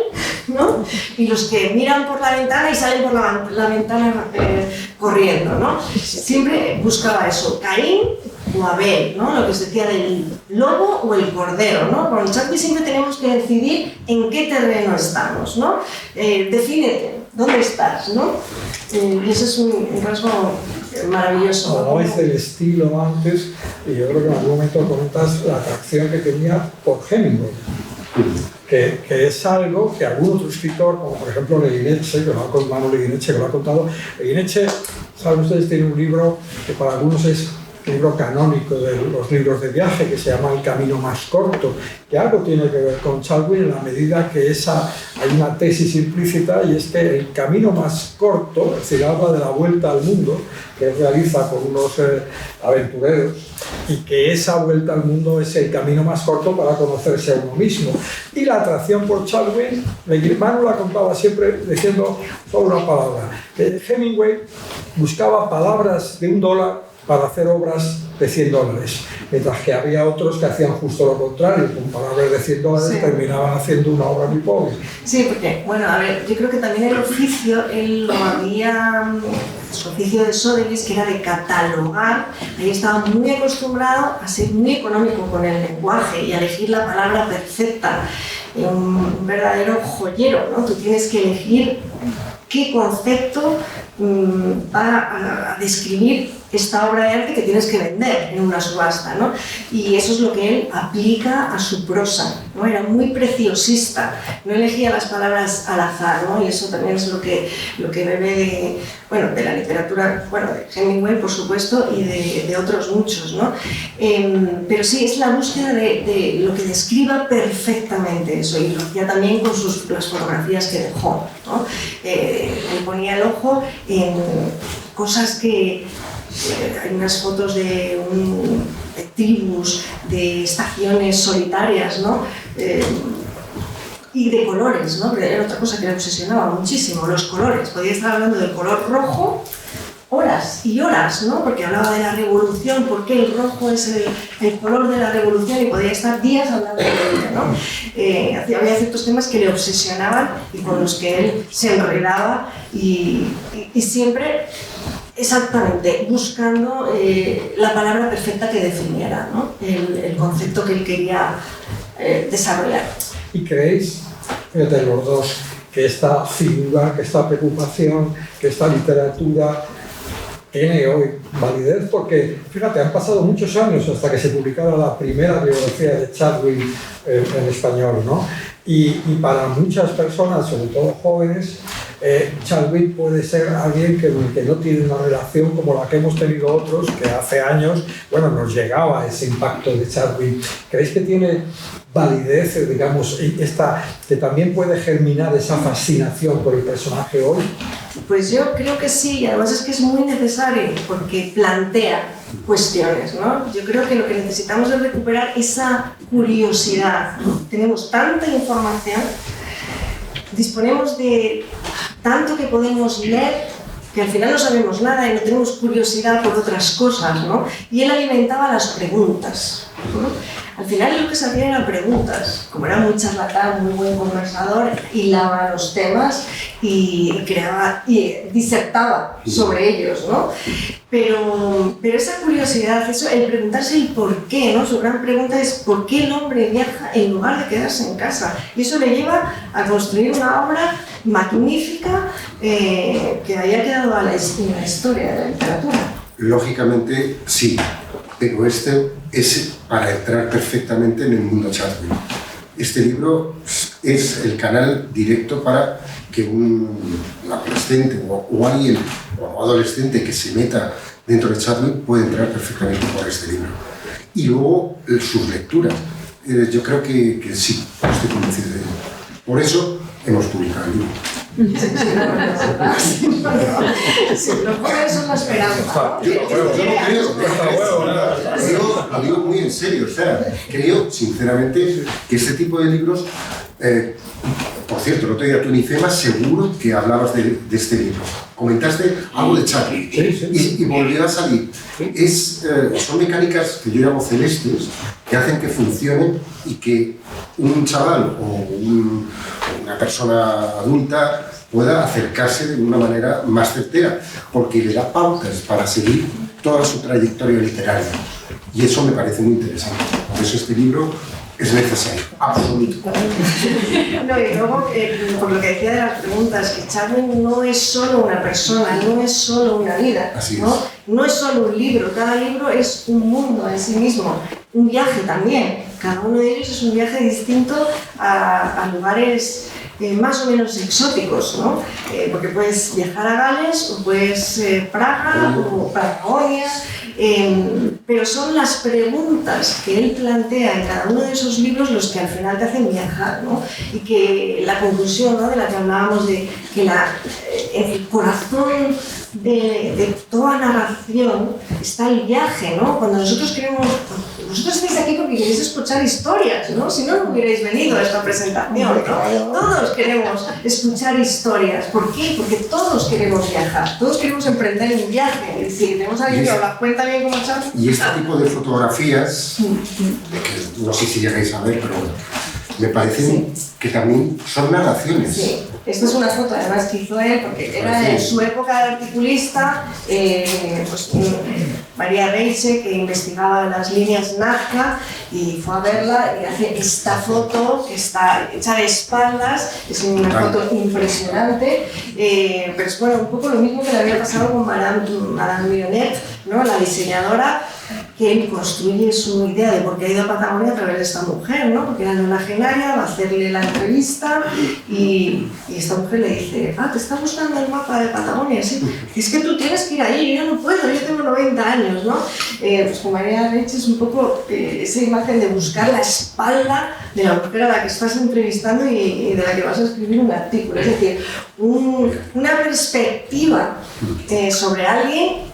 ¿no? Y los que miran por la ventana y salen por la ventana corriendo, ¿no? Siempre buscaba eso, Caín o Abel, ¿no? Lo que se decía del lobo o el cordero, ¿no? Con el Chadwick siempre tenemos que decidir en qué terreno estamos, ¿no? Defínete, ¿dónde estás, no? Y ese es un rasgo maravilloso. Hablabais del estilo antes, y yo creo que en algún momento comentas la atracción que tenía por Hemingway, que es algo que algún otro escritor, como por ejemplo Leguineche, Manu Leguineche, que lo ha contado. Leguineche, saben ustedes, tiene un libro que para algunos es el libro canónico de los libros de viaje, que se llama El camino más corto, que algo tiene que ver con Chalwin en la medida que hay una tesis implícita, y es que el camino más corto, es decir, habla de la vuelta al mundo que realiza con unos aventureros, y que esa vuelta al mundo es el camino más corto para conocerse a uno mismo. Y la atracción por Chalwin, Manu la contaba siempre diciendo solo una palabra, que Hemingway buscaba palabras de $1 para hacer obras de $100, mientras que había otros que hacían justo lo contrario, con palabras de $100 sí, terminaban haciendo una obra muy pobre. Sí, porque, bueno, a ver, yo creo que también el oficio, él lo había, su oficio de Sotheby's, que era de catalogar, ahí estaba muy acostumbrado a ser muy económico con el lenguaje y a elegir la palabra perfecta, un verdadero joyero, ¿no? Tú tienes que elegir qué concepto va a describir esta obra de arte que tienes que vender en una subasta, ¿no? Y eso es lo que él aplica a su prosa, ¿no? Era muy preciosista, no elegía las palabras al azar, ¿no? Y eso también es lo que bebe de la literatura, de Hemingway, por supuesto, y de otros muchos, ¿no? Pero sí, es la búsqueda de lo que describa perfectamente eso, y lo hacía también con las fotografías que dejó, ¿no? Él ponía el ojo en cosas que hay unas fotos de tribus, de estaciones solitarias, ¿no? Y de colores, ¿no? Era otra cosa que le obsesionaba muchísimo, los colores. Podía estar hablando del color rojo horas y horas, ¿no? Porque hablaba de la revolución, porque el rojo es el color de la revolución, y podía estar días hablando de ello, ¿no? Había ciertos temas que le obsesionaban y con los que él se enredaba y siempre exactamente buscando la palabra perfecta que definiera, ¿no? El concepto que él quería desarrollar. ¿Y creéis, fíjate los dos, que esta figura, que esta preocupación, que esta literatura tiene hoy validez? Porque, fíjate, han pasado muchos años hasta que se publicara la primera biografía de Chalwin en español, ¿no? Y para muchas personas, sobre todo jóvenes, Chadwick puede ser alguien que no tiene una relación como la que hemos tenido otros, que hace años, bueno, nos llegaba ese impacto de Chadwick. ¿Creéis que tiene validez, digamos, que también puede germinar esa fascinación por el personaje hoy? Pues yo creo que sí, y además es que es muy necesario porque plantea cuestiones, ¿no? Yo creo que lo que necesitamos es recuperar esa curiosidad, ¿no? Tenemos tanta información, disponemos de tanto que podemos leer, que al final no sabemos nada y no tenemos curiosidad por otras cosas, ¿no? Y él alimentaba las preguntas, ¿no? Al final lo que se hacía eran preguntas. Como era muy charlatán, muy buen conversador, hilaba los temas y creaba y disertaba sobre ellos, ¿no? Pero esa curiosidad, eso, el preguntarse el por qué, ¿no? Su gran pregunta es ¿por qué el hombre viaja en lugar de quedarse en casa? Y eso le lleva a construir una obra magnífica que haya quedado en la historia de la literatura. Lógicamente sí, pero este es para entrar perfectamente en el mundo Chadwick. Este libro es el canal directo para que un adolescente o alguien o adolescente que se meta dentro de Chadwick puede entrar perfectamente por este libro. Y luego sus lecturas. Yo creo que sí, estoy convencido de ello. Por eso hemos publicado el libro. Sí, los jóvenes son la esperanza. Lo digo muy en serio, o sea, creo sinceramente que este tipo de libros, por cierto, el otro día tú, Nifema, seguro que hablabas de este libro. Comentaste algo de Chadwick y volvió a salir. Son mecánicas que yo llamo celestes, que hacen que funcionen y que un chaval o una persona adulta pueda acercarse de una manera más certera, porque le da pautas para seguir toda su trayectoria literaria. Y eso me parece muy interesante. Por eso este libro es necesario, absoluto. No, y luego, por lo que decía de las preguntas, que Chadwick no es solo una persona, no es solo una vida, ¿no? No es solo un libro, cada libro es un mundo en sí mismo, un viaje también. Cada uno de ellos es un viaje distinto a lugares más o menos exóticos, ¿no? Porque puedes viajar a Gales, o puedes Praga, o Patagonia, pero son las preguntas que él plantea en cada uno de esos libros los que al final te hacen viajar, ¿no? Y que la conclusión, ¿no?, de la que hablábamos, de que el corazón de toda narración está el viaje, ¿no? Cuando nosotros estáis aquí porque queréis escuchar historias, ¿no? Si no, no hubierais venido a esta presentación, ¿no? Todos queremos escuchar historias. ¿Por qué? Porque todos queremos viajar, todos queremos emprender un viaje. Es decir, tenemos a alguien que os las cuenta bien como Chadwick. Y este tipo de fotografías, que no sé si llegáis a ver, pero me parecen que también son narraciones. Sí. Esta es una foto además que hizo él porque era en su época de articulista, pues, María Reiche, que investigaba las líneas Nazca, y fue a verla y hace esta foto que está hecha de espaldas. Es una foto impresionante, pero es bueno, un poco lo mismo que le había pasado con Madame Millonette, ¿no?, la diseñadora, que él construye su idea de por qué ha ido a Patagonia a través de esta mujer, ¿no? Porque era nonagenaria, va a hacerle la entrevista y esta mujer le dice: ¿te está buscando el mapa de Patagonia? Sí, es que tú tienes que ir ahí, yo no puedo, yo tengo 90 años, ¿no? Pues con María Reiche es un poco esa imagen de buscar la espalda de la mujer a la que estás entrevistando y de la que vas a escribir un artículo. Es decir, una perspectiva sobre alguien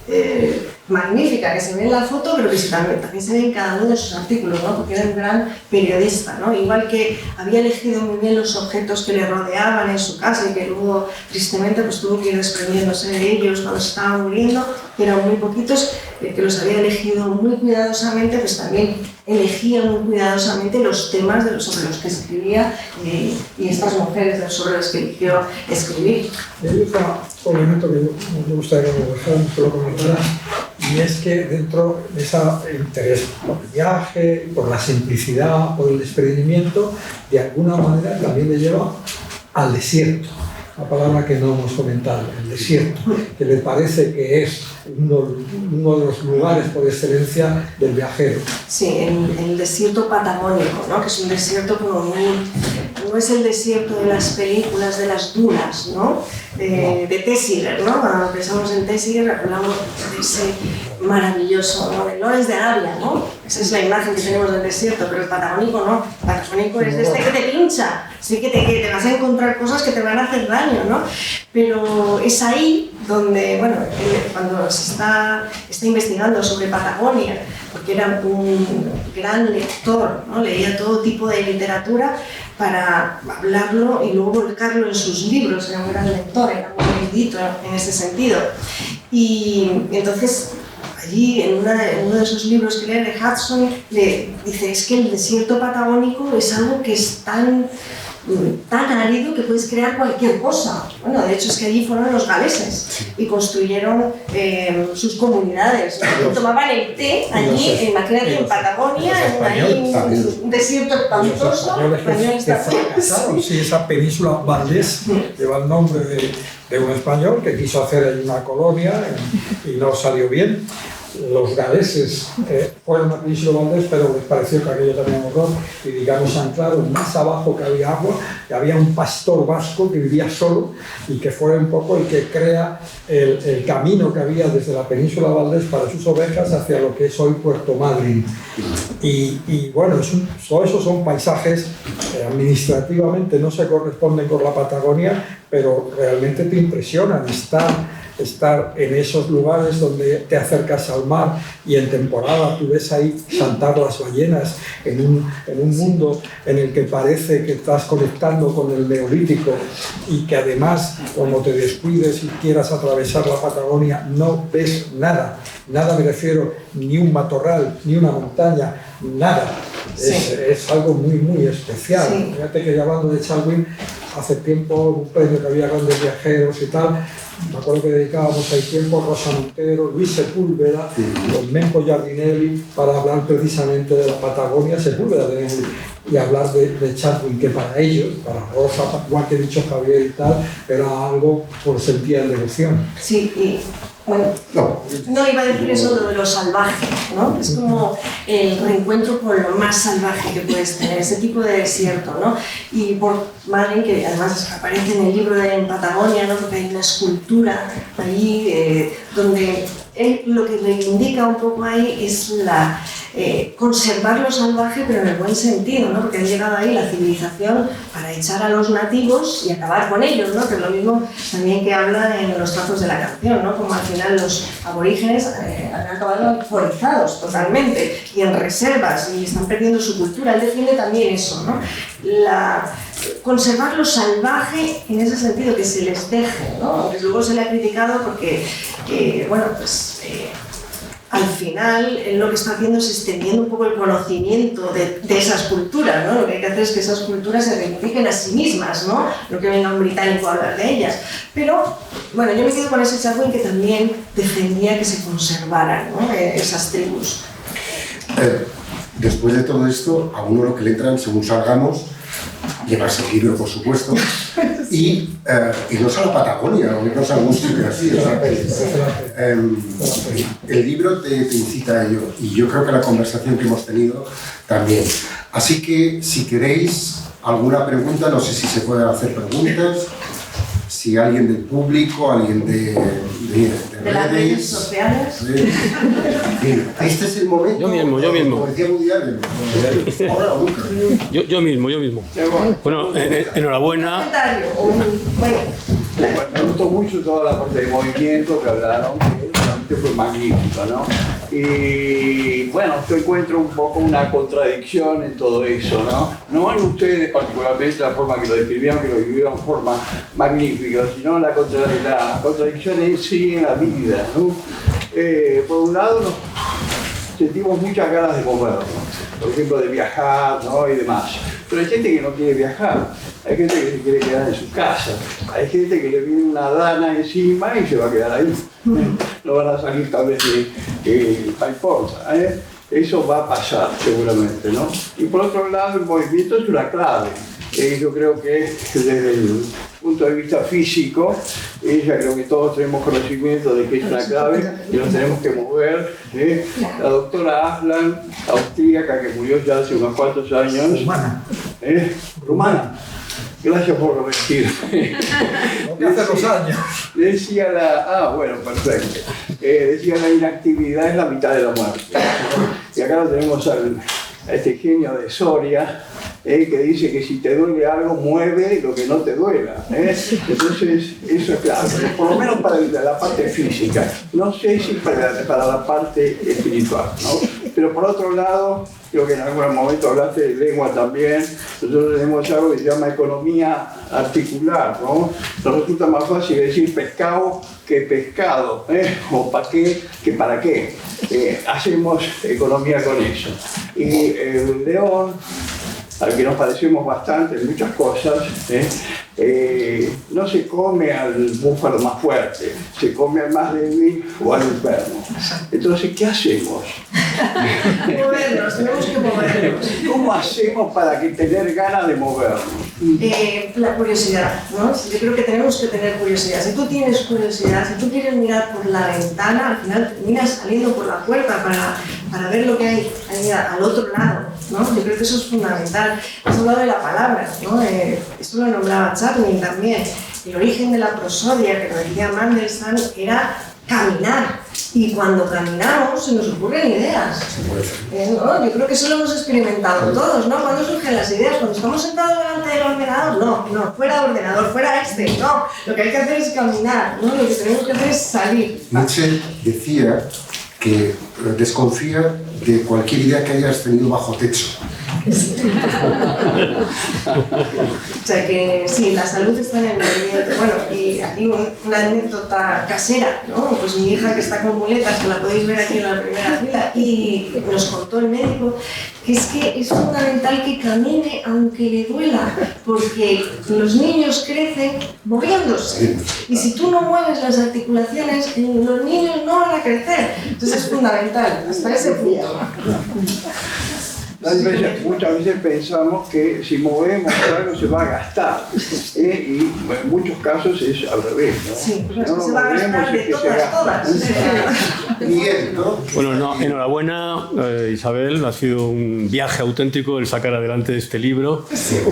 magnífica, que se ve en la foto, pero que también se ve en cada uno de sus artículos, ¿no? Porque era un gran periodista, ¿no? Igual que había elegido muy bien los objetos que le rodeaban en su casa y que luego, tristemente, pues tuvo que ir desprendiéndose de ellos cuando se estaba muriendo, que eran muy poquitos, que los había elegido muy cuidadosamente, pues también elegía muy cuidadosamente los temas sobre los que escribía y estas mujeres sobre las que eligió escribir. Hay otro elemento que me gustaría que lo comentara, y es que dentro de ese interés por el viaje, por la simplicidad, por el desprendimiento, de alguna manera también le lleva al desierto. La palabra que no hemos comentado, el desierto, que le parece que es uno de los lugares por excelencia del viajero. Sí, el desierto patagónico, ¿no? Que es un desierto como muy... No es el desierto de las películas de las dunas, ¿no? de Téssiger, ¿no? Cuando pensamos en Téssiger hablamos de ese maravilloso, ¿no? De Lorenz de Arabia, ¿no? Esa es la imagen que tenemos del desierto, pero el patagónico no. El patagónico es de este que te pincha, sí que te vas a encontrar cosas que te van a hacer daño, ¿no? Pero es ahí donde, bueno, cuando se está investigando sobre Patagonia, porque era un gran lector, ¿no? Leía todo tipo de literatura para hablarlo y luego volcarlo en sus libros, era un gran lector, era muy erudito en ese sentido. Y entonces allí en uno de esos libros que lee de Hudson le dice, es que el desierto patagónico es algo que es tan árido que puedes crear cualquier cosa. Bueno, de hecho es que allí fueron los galeses y construyeron sus comunidades, ¿no? Tomaban el té allí, imagínate, en Patagonia, en un desierto espantoso. Los españoles que fracasaron, sí, esa península Valdés lleva el nombre de un español que quiso hacer ahí una colonia y no salió bien. Los galeses fueron a Península Valdés, pero les pareció que aquello tenía un horror y digamos anclaron más abajo que había agua y había un pastor vasco que vivía solo y que fue un poco el que crea el camino que había desde la Península Valdés para sus ovejas hacia lo que es hoy Puerto Madryn. Y bueno, todos esos son paisajes administrativamente no se corresponden con la Patagonia, pero realmente te impresionan. Estar en esos lugares donde te acercas al mar y en temporada tú ves ahí saltar las ballenas en un mundo en el que parece que estás conectando con el Neolítico y que además, como te descuides y quieras atravesar la Patagonia, no ves nada. Nada me refiero, ni un matorral, ni una montaña, nada. Sí. Es algo muy, muy especial. Sí. Fíjate que ya hablando de Chalwin, hace tiempo, un premio que había grandes viajeros y tal, me acuerdo que dedicábamos ahí tiempo Rosa Montero, Luis Sepúlveda, con Mempo Giardinelli, para hablar precisamente de la Patagonia, Sepúlveda y hablar de Chalwin, que para ellos, para Rosa, igual que he dicho Javier y tal, era algo por sentía de devoción. Sí, y bueno, no iba a decir eso de lo salvaje, ¿no? Es como el reencuentro con lo más salvaje que puedes tener, ese tipo de desierto, ¿no? Y por Madryn, que además aparece en el libro de Patagonia, ¿no? Porque hay una escultura ahí donde él lo que reivindica un poco ahí es conservar lo salvaje, pero en el buen sentido, ¿no? Porque ha llegado ahí la civilización para echar a los nativos y acabar con ellos, ¿no? Que es lo mismo también que habla en los trazos de la canción, ¿no? Como al final los aborígenes han acabado forizados totalmente y en reservas y están perdiendo su cultura. Él defiende también eso, ¿no? Conservar lo salvaje en ese sentido, que se les deje, ¿no? Aunque luego se le ha criticado porque, bueno, pues al final él lo que está haciendo es extendiendo un poco el conocimiento de esas culturas, ¿no? Lo que hay que hacer es que esas culturas se reivindiquen a sí mismas, ¿no? Lo que venga un británico a hablar de ellas. Pero, bueno, yo me quedo con ese Chalwin que también defendía que se conservaran, ¿no? Esas tribus. Después de todo esto, a uno lo que le entran, según salgamos, llevarse el libro, por supuesto, y irnos a la Patagonia, o irnos a algún sitio así. O sea, el libro te incita a ello, y yo creo que la conversación que hemos tenido también. Así que, si queréis alguna pregunta, no sé si se pueden hacer preguntas, si alguien del público, alguien de las redes sociales. Este es el momento. Yo mismo. Como decía Woody Allen. Ahora o nunca. Yo mismo. Bueno, enhorabuena. Me gustó mucho toda la parte de movimiento que hablaron, que realmente fue magnífico, ¿no? Y bueno, yo encuentro un poco una contradicción en todo eso, ¿no? No en ustedes particularmente la forma que lo describieron, que lo vivieron de forma magnífica, sino la contradicción en sí en la vida, ¿no? Por un lado, nos sentimos muchas ganas de movernos, por ejemplo, de viajar, ¿no? Y demás. Pero hay gente que no quiere viajar, hay gente que se quiere quedar en su casa, hay gente que le viene una dana encima y se va a quedar ahí. No van a salir tal vez no importa, Eso va a pasar seguramente, ¿no? Y por otro lado, el movimiento es una clave. Yo creo que desde el punto de vista físico, ya creo que todos tenemos conocimiento de que es una clave y nos tenemos que mover. La doctora Aslan, austríaca, que murió ya hace unos cuantos años. Rumana. Rumana. Gracias por repetir. lo que hace los años. Decía bueno, perfecto. Decía la inactividad es la mitad de la muerte. Y acá lo tenemos a este genio de Soria, que dice que si te duele algo, mueve lo que no te duela. Entonces, eso es claro, por lo menos para la parte física. No sé si para la parte espiritual, ¿no? Pero por otro lado, creo que en algún momento hablaste de lengua también. Nosotros tenemos algo que se llama economía articular, ¿no? Nos resulta más fácil decir pescado que pescado, o para qué que para qué. Hacemos economía con eso. Y el león, al que nos parecemos bastante en muchas cosas, no se come al búfalo más fuerte, se come al más débil o al enfermo. Entonces, ¿qué hacemos? Movernos, tenemos que movernos. ¿Cómo hacemos para tener ganas de movernos? La curiosidad, ¿no? Yo creo que tenemos que tener curiosidad. Si tú tienes curiosidad, si tú quieres mirar por la ventana, al final terminas saliendo por la puerta para ver lo que hay ahí al otro lado, ¿no? Yo creo que eso es fundamental. Has hablado de la palabra, ¿no? Esto lo nombraba Chatwin también. El origen de la prosodia, que lo decía Mandelstam, era caminar. Y cuando caminamos se nos ocurren ideas. ¿No? Yo creo que eso lo hemos experimentado todos, ¿no? ¿Cuándo surgen las ideas? Cuando estamos sentados delante del ordenador, no, fuera ordenador, fuera no. Lo que hay que hacer es caminar, ¿no? Lo que tenemos que hacer es salir. Nietzsche decía que desconfía de cualquier idea que hayas tenido bajo techo. O sea que sí, la salud está en el movimiento. Bueno, y aquí una anécdota casera, ¿no? Pues mi hija que está con muletas, que la podéis ver aquí en la primera fila, y nos contó el médico que es fundamental que camine aunque le duela, porque los niños crecen moviéndose. Y si tú no mueves las articulaciones, los niños no van a crecer. Entonces es fundamental, hasta ese punto. Muchas veces pensamos que si movemos algo se va a gastar, y en muchos casos es al revés, ¿no? Sí, pues no se va a gastar de todas. Miguel, ¿no? Bueno, no, enhorabuena, Isabel, ha sido un viaje auténtico el sacar adelante este libro,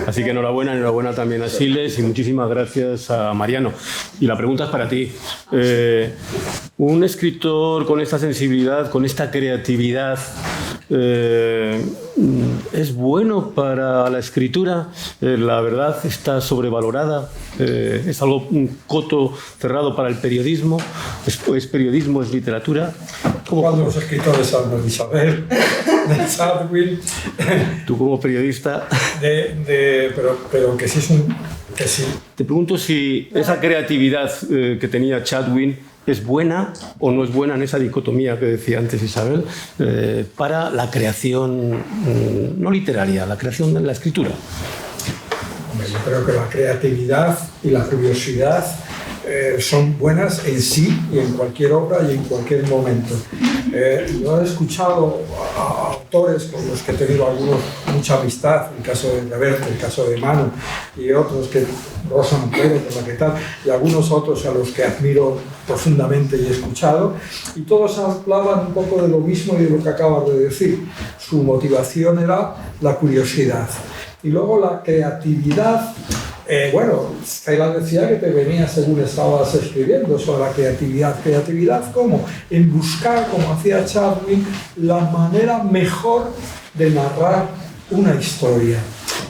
así que enhorabuena también a Siles y muchísimas gracias a Mariano. Y la pregunta es para ti. Un escritor con esta sensibilidad, con esta creatividad, ¿es bueno para la escritura? La verdad está sobrevalorada. ¿Es algo un coto cerrado para el periodismo? ¿Es periodismo, es literatura? Cuando los escritores hablan de Isabel, de Chatwin, tú como periodista... pero que sí es un... Que sí. Te pregunto si esa creatividad que tenía Chatwin es buena o no es buena en esa dicotomía que decía antes Isabel, para la creación no literaria, la creación de la escritura. Yo creo que la creatividad y la curiosidad son buenas en sí y en cualquier obra y en cualquier momento. Yo he escuchado a autores con los que he tenido mucha amistad, el caso de Reverte, el caso de Manu y otros, que Rosa Montero, y algunos otros a los que admiro profundamente y he escuchado, y todos hablaban un poco de lo mismo y de lo que acabas de decir. Su motivación era la curiosidad. Y luego la creatividad, Celan decía que te venía según estabas escribiendo sobre la creatividad. ¿Creatividad cómo? En buscar, como hacía Chatwin, la manera mejor de narrar una historia.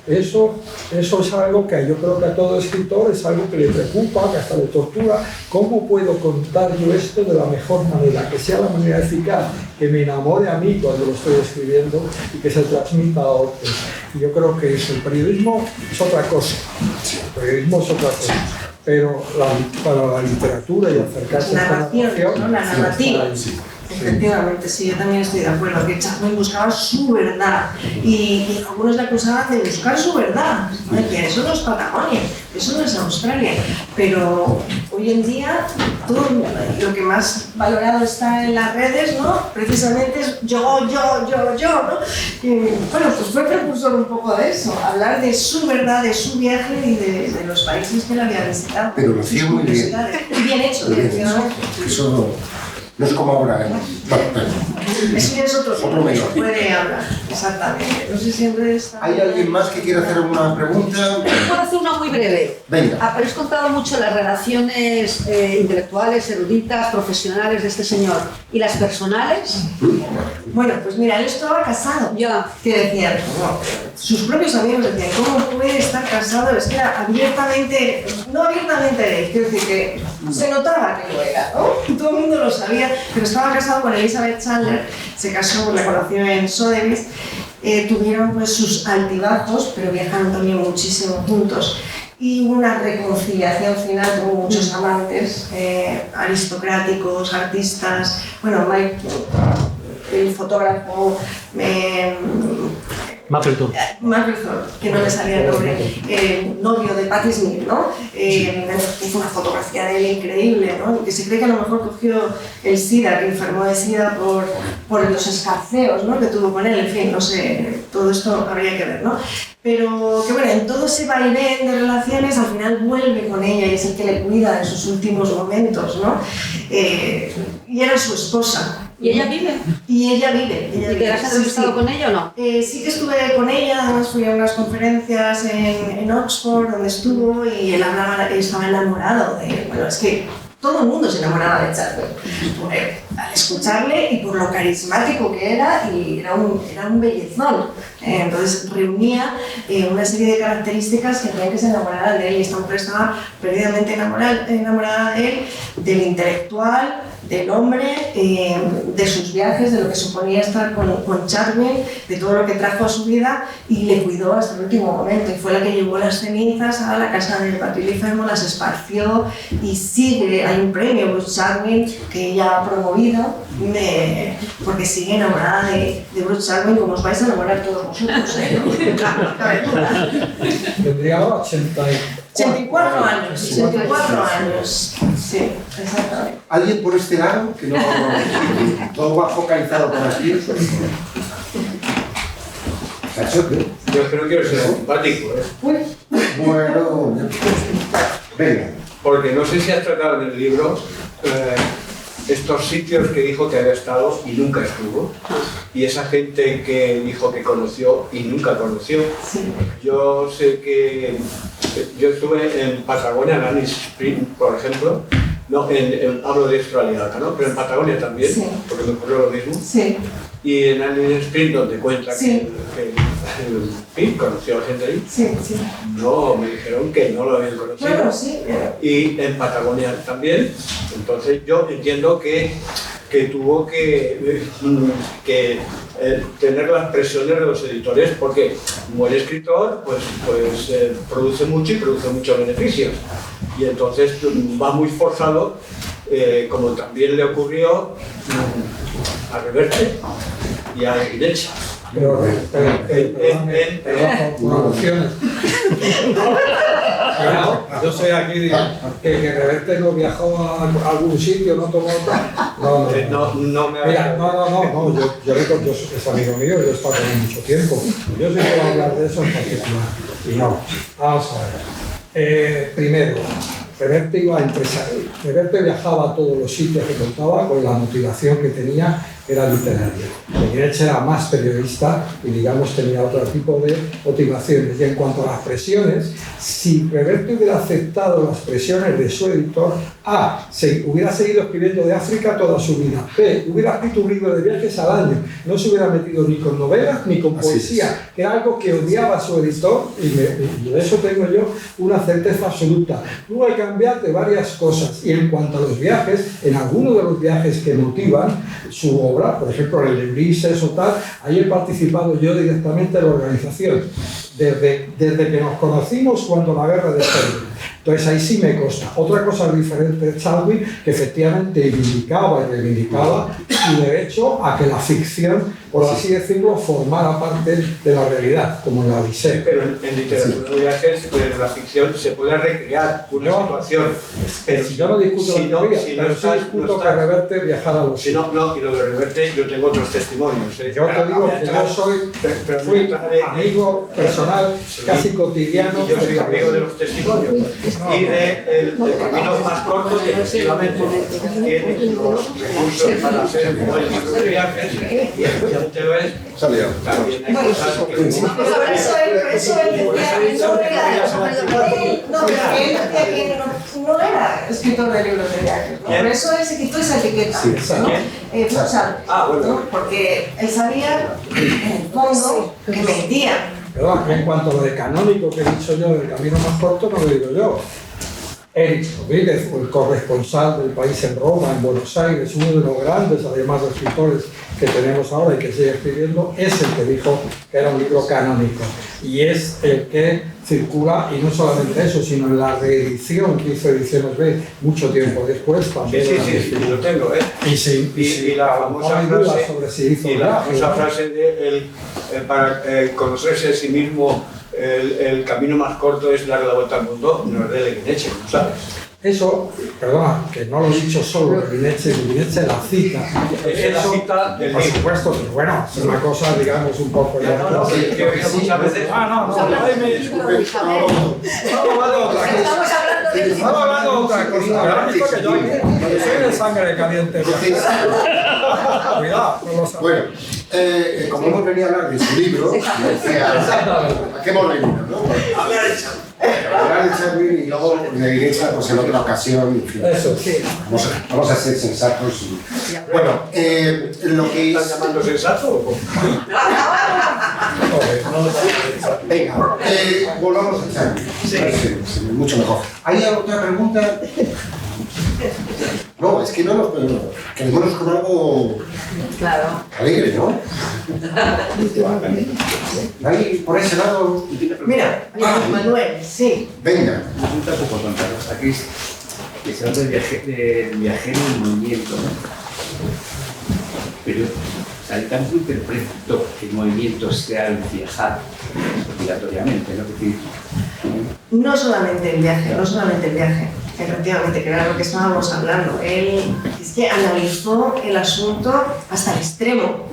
Eso es algo que yo creo que a todo escritor es algo que le preocupa, que hasta le tortura. ¿Cómo puedo contar yo esto de la mejor manera? Que sea la manera eficaz, que me enamore a mí cuando lo estoy escribiendo y que se transmita a otros. Y yo creo que eso, el periodismo es otra cosa. El periodismo es otra cosa. Pero para la literatura y acercarse a la narración, ¿no? La narrativa. Efectivamente, sí, yo también estoy de acuerdo, que Chatwin buscaba su verdad y algunos le acusaban de buscar su verdad, ¿no? Que eso no es Patagonia, eso no es Australia, pero hoy en día todo lo que más valorado está en las redes, ¿no? Precisamente es yo, ¿no? Y, bueno, pues fue precursor un poco de eso, hablar de su verdad, de su viaje y de los países que él había visitado. Pero lo hacía muy bien. Bien hecho, efectivamente. Eso no No es como ahora, ¿eh? Eso ya es otro tema, melón. se puede hablar, exactamente. No sé si siempre está... ¿Hay alguien más que quiera hacer alguna pregunta? Puedo hacer una muy breve. Venga. Habéis contado mucho las relaciones intelectuales, eruditas, profesionales de este señor. ¿Y las personales? Bueno, pues mira, él estaba casado. Ya. Que decían, no, sus propios amigos decían, ¿cómo puede estar casado? Es que era abiertamente, no abiertamente gay, quiero decir que se notaba que lo era, ¿no? Todo el mundo lo sabía, pero estaba casado con Elizabeth Chandler, se casó, la conoció en Sotheby's, tuvieron pues sus altibajos, pero viajaron también muchísimo juntos. Y hubo una reconciliación final, tuvo muchos amantes, aristocráticos, artistas, bueno, Mike, el fotógrafo, Mapplethorpe. Mapplethorpe, que no me salía el nombre, novio de Patti Smith, ¿no? Hizo una fotografía de él increíble, ¿no? Que se cree que a lo mejor cogió el SIDA, que enfermó de SIDA por los escarceos, ¿no? Que tuvo con él, en fin, no sé, todo esto habría que ver, ¿no? Pero que bueno, en todo ese vaivén de relaciones al final vuelve con ella y es el que le cuida en sus últimos momentos, ¿no? Y era su esposa. ¿Y ella vive? Y ella vive. ¿Y te has entrevistado con ella o no? Sí que estuve con ella, además fui a unas conferencias en Oxford donde estuvo y él hablaba, estaba enamorado de... Bueno, es que todo el mundo se enamoraba de Chadwick al escucharle y por lo carismático que era, y era un bellezón. Entonces reunía una serie de características que hacían que se enamoraran de él, y esta mujer estaba perdidamente enamorada de él, del intelectual, del hombre, de sus viajes, de lo que suponía estar con Chadwick, de todo lo que trajo a su vida, y le cuidó hasta el último momento. Y fue la que llevó las cenizas a la casa del Patrilifermo, las esparció y sigue. Hay un premio Bruce Chadwick que ella ha promovido porque sigue enamorada de Bruce Chadwick, como os vais a enamorar todos vosotros, ¿eh? Tendría ahora 84 años. 84 años. Sí, exactamente. ¿Alguien por este lado? Que no, todo va focalizado por aquí. ¿Cachote? Yo creo que quiero ser simpático, ¿eh? Bueno, venga. Porque no sé si has tratado en el libro estos sitios que dijo que había estado y nunca estuvo, y esa gente que dijo que conoció y nunca conoció. Yo sé que yo estuve en Patagonia, en Alice Springs, por ejemplo, no, hablo de Australia, ¿no? Pero en Patagonia también, sí, porque me ocurrió lo mismo. Sí. Y en Alice Springs, donde cuenta sí, que conoció a gente ahí, sí, sí, no, me dijeron que no lo habían conocido. Bueno, sí, y en Patagonia también. Entonces yo entiendo que tuvo que tener las presiones de los editores, porque como el escritor pues produce mucho y produce muchos beneficios, y entonces va muy forzado, como también le ocurrió a Reverte y a Guinecha. Yo soy aquí que Reverte no viajó a algún sitio, no tomó... No me mira, no, yo es amigo mío, yo he estado con él mucho tiempo. Yo sí puedo hablar de eso en particular. Y no, vamos a ver. Primero, Reverte iba a empresario. Reverte viajaba a todos los sitios que contaba con la motivación que tenía, era literaria. Guinecha era más periodista y, digamos, tenía otro tipo de motivaciones. Y en cuanto a las presiones, si Reverte hubiera aceptado las presiones de su editor, A, hubiera seguido escribiendo de África toda su vida. B, hubiera escrito un libro de viajes al año. No se hubiera metido ni con novelas ni con poesía, que era algo que odiaba a su editor, y de eso tengo yo una certeza absoluta. Tuvo que cambiar de varias cosas. Y en cuanto a los viajes, en algunos de los viajes que motivan su obra, por ejemplo el de Ulises o tal, ahí he participado yo directamente en la organización desde que nos conocimos cuando la guerra de Serbia. Entonces ahí sí me consta. Otra cosa diferente de Chadwick, que efectivamente reivindicaba su derecho a que la ficción, por así decirlo, formara parte de la realidad, como en la Odisea. Pero en literatura de viajes, pues, la ficción se puede recrear una situación. Pero si yo no discuto la teoría, pero sí discuto que Reverte viajara a los sitios. No, y lo de Reverte yo tengo otros testimonios. Yo te digo que yo fui amigo personal, casi cotidiano. Y yo soy amigo de los testimonios. y del camino más corto, que efectivamente tiene los recursos para hacer un buen libro de viajes, y efectivamente ves, también hay cosas que... Por eso él decía que no era escritor de libros de viajes, ¿no? Por eso él se quitó esa etiqueta, ¿no? Futsal, ¿no? Porque él sabía, en el fondo, que mentía. Perdón, que en cuanto a lo de canónico que he dicho yo, del camino más corto, no lo digo yo. Eric Rodríguez, el corresponsal del país en Roma, en Buenos Aires, uno de los grandes, además, escritores que tenemos ahora y que sigue escribiendo, es el que dijo que era un libro canónico. Y es el que circula, y no solamente eso, sino en la reedición que hizo Ediciones B mucho tiempo después. También Sí, lo tengo, ¿eh? Y la famosa frase, sobre si hizo frase de para conocerse a sí mismo, el camino más corto es dar la vuelta al mundo, no es de Leguineche, ¿no sabes? Eso, perdona, que no lo he dicho solo Leguineche la cita. Es la cita del por libro. supuesto, pero bueno, es una cosa, digamos, un poco... que muchas veces... Ay, me disculpe. Estamos hablando de otra cosa. Estamos hablando de otra cosa. Ahora mismo que yo aquí soy de sangre caliente. Cuidado, no lo sabes. Bueno, como hemos venido a hablar de su libro, decía, ¿a qué hemos venido, no? Hablar de Charlie y luego de Leguineche, pues en otra ocasión, en fin. Eso, sí. Vamos a ser sensatos. Bueno, lo que ¿Estás llamando sensato o cómo? Venga, volvamos a Charlie. Sí, mucho mejor. ¿Hay otra pregunta? No, es que no nos quedémonos con algo alegre, ¿no? ¿Hay por ese lado? Mira, Manuel, sí. Venga. Una pregunta por contaros. Aquí que se habla del viajero en movimiento, ¿no? Pero ¿cómo interpreto que el movimiento sea el viajar obligatoriamente, ¿no? Es decir, No solamente el viaje, efectivamente, que era lo que estábamos hablando. Él es que analizó el asunto hasta el extremo.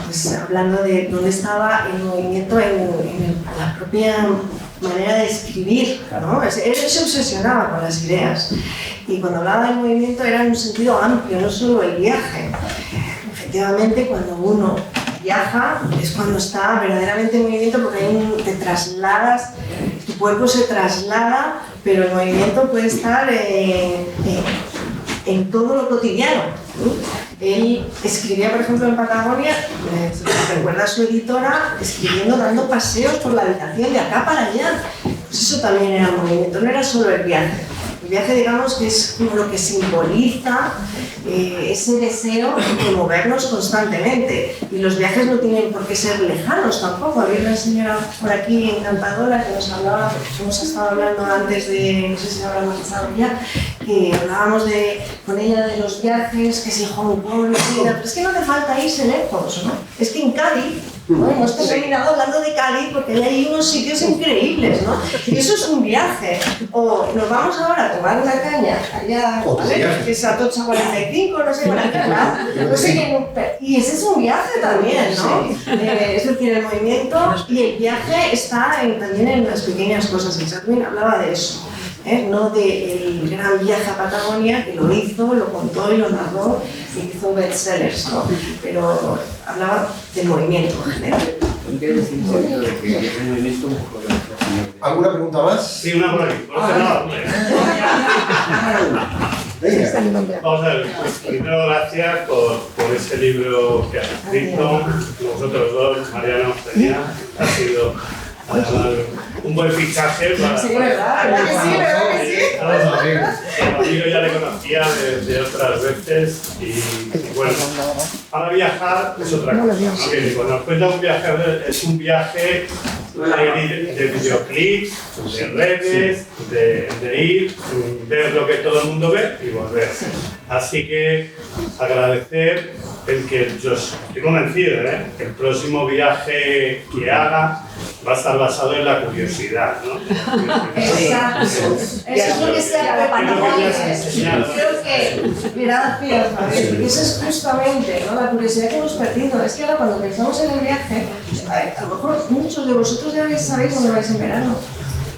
Pues hablando de dónde estaba el movimiento en la propia manera de escribir, ¿no? Él se obsesionaba con las ideas y cuando hablaba del movimiento era en un sentido amplio, no solo el viaje. Efectivamente, cuando uno viaja es cuando está verdaderamente en movimiento porque te trasladas, tu cuerpo se traslada, pero el movimiento puede estar en todo lo cotidiano. Él escribía, por ejemplo, en Patagonia, recuerda a su editora, escribiendo, dando paseos por la habitación de acá para allá. Pues eso también era movimiento, no era solo el viaje. El viaje, digamos, que es como lo que simboliza ese deseo de movernos constantemente. Y los viajes no tienen por qué ser lejanos tampoco. Había una señora por aquí encantadora que nos hablaba, hemos estado hablando antes de, no sé si habrá marchado ya, que hablábamos con ella de los viajes, que si Hong Kong, China, pero es que no hace falta irse lejos, ¿no? Es que en Cádiz, ¿no? Hemos terminado hablando de Cádiz porque hay ahí unos sitios increíbles, ¿no? Y eso es un viaje. O nos vamos ahora a tomar una caña allá, ¿vale? Que es Atocha 45, no sé, por acá, no sé qué, y ese es un viaje también, ¿no? Es decir, el movimiento y el viaje está también en las pequeñas cosas. Y Charmin hablaba de eso. No del gran viaje a Patagonia, que lo hizo, lo contó y lo narró y hizo bestsellers, ¿no? Pero hablaba del movimiento en general. ¿no quiere decir de que el movimiento un poco de la ¿Alguna pregunta más? Sí, una por aquí. Venga. Vamos a ver, primero gracias por ese libro que has escrito. Vosotros dos, Mariano, Eugenia, ha sido un buen fichaje para... Sí, ¿verdad? ¿Verdad que sí? A los amigos. Yo ya le conocía de otras veces y bueno, para viajar es otra cosa, ¿no? Que cuando nos cuenta un viaje, es un viaje de videoclips, de redes, de ir, ver lo que todo el mundo ve y volver. Así que agradecer el que yo estoy convencido, que el próximo viaje que haga va a estar basado en la curiosidad, ¿no? Exacto. Eso es lo que se hace de Patagonia. Creo que, gracias, Javier, porque eso es justamente, ¿no? La curiosidad que hemos perdido. Es que ahora cuando pensamos en el viaje, a lo mejor muchos de vosotros ya sabéis dónde vais en verano.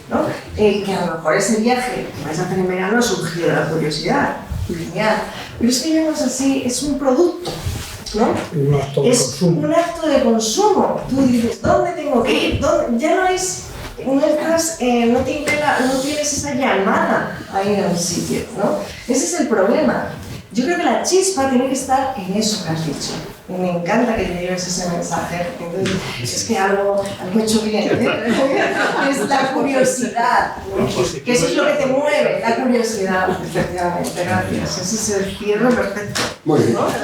¿no? Que a lo mejor ese viaje que vais a hacer en verano ha surgido de la curiosidad. Genial. Pero es que ya no es así, es un producto, ¿no? Un acto de es consumo. un acto de consumo. Tú dices, ¿dónde tengo que ir? Ya no es, no tienes esa llamada ahí en el sitio, ¿no? Ese es el problema. Yo creo que la chispa tiene que estar en eso que has dicho. Y me encanta que te lleves ese mensaje. Entonces, es que algo hecho bien, ¿eh? Es la curiosidad, que eso es lo que te mueve, la curiosidad, efectivamente. Gracias. Ese es el cierre perfecto. Muy bien. ¿No? Pues,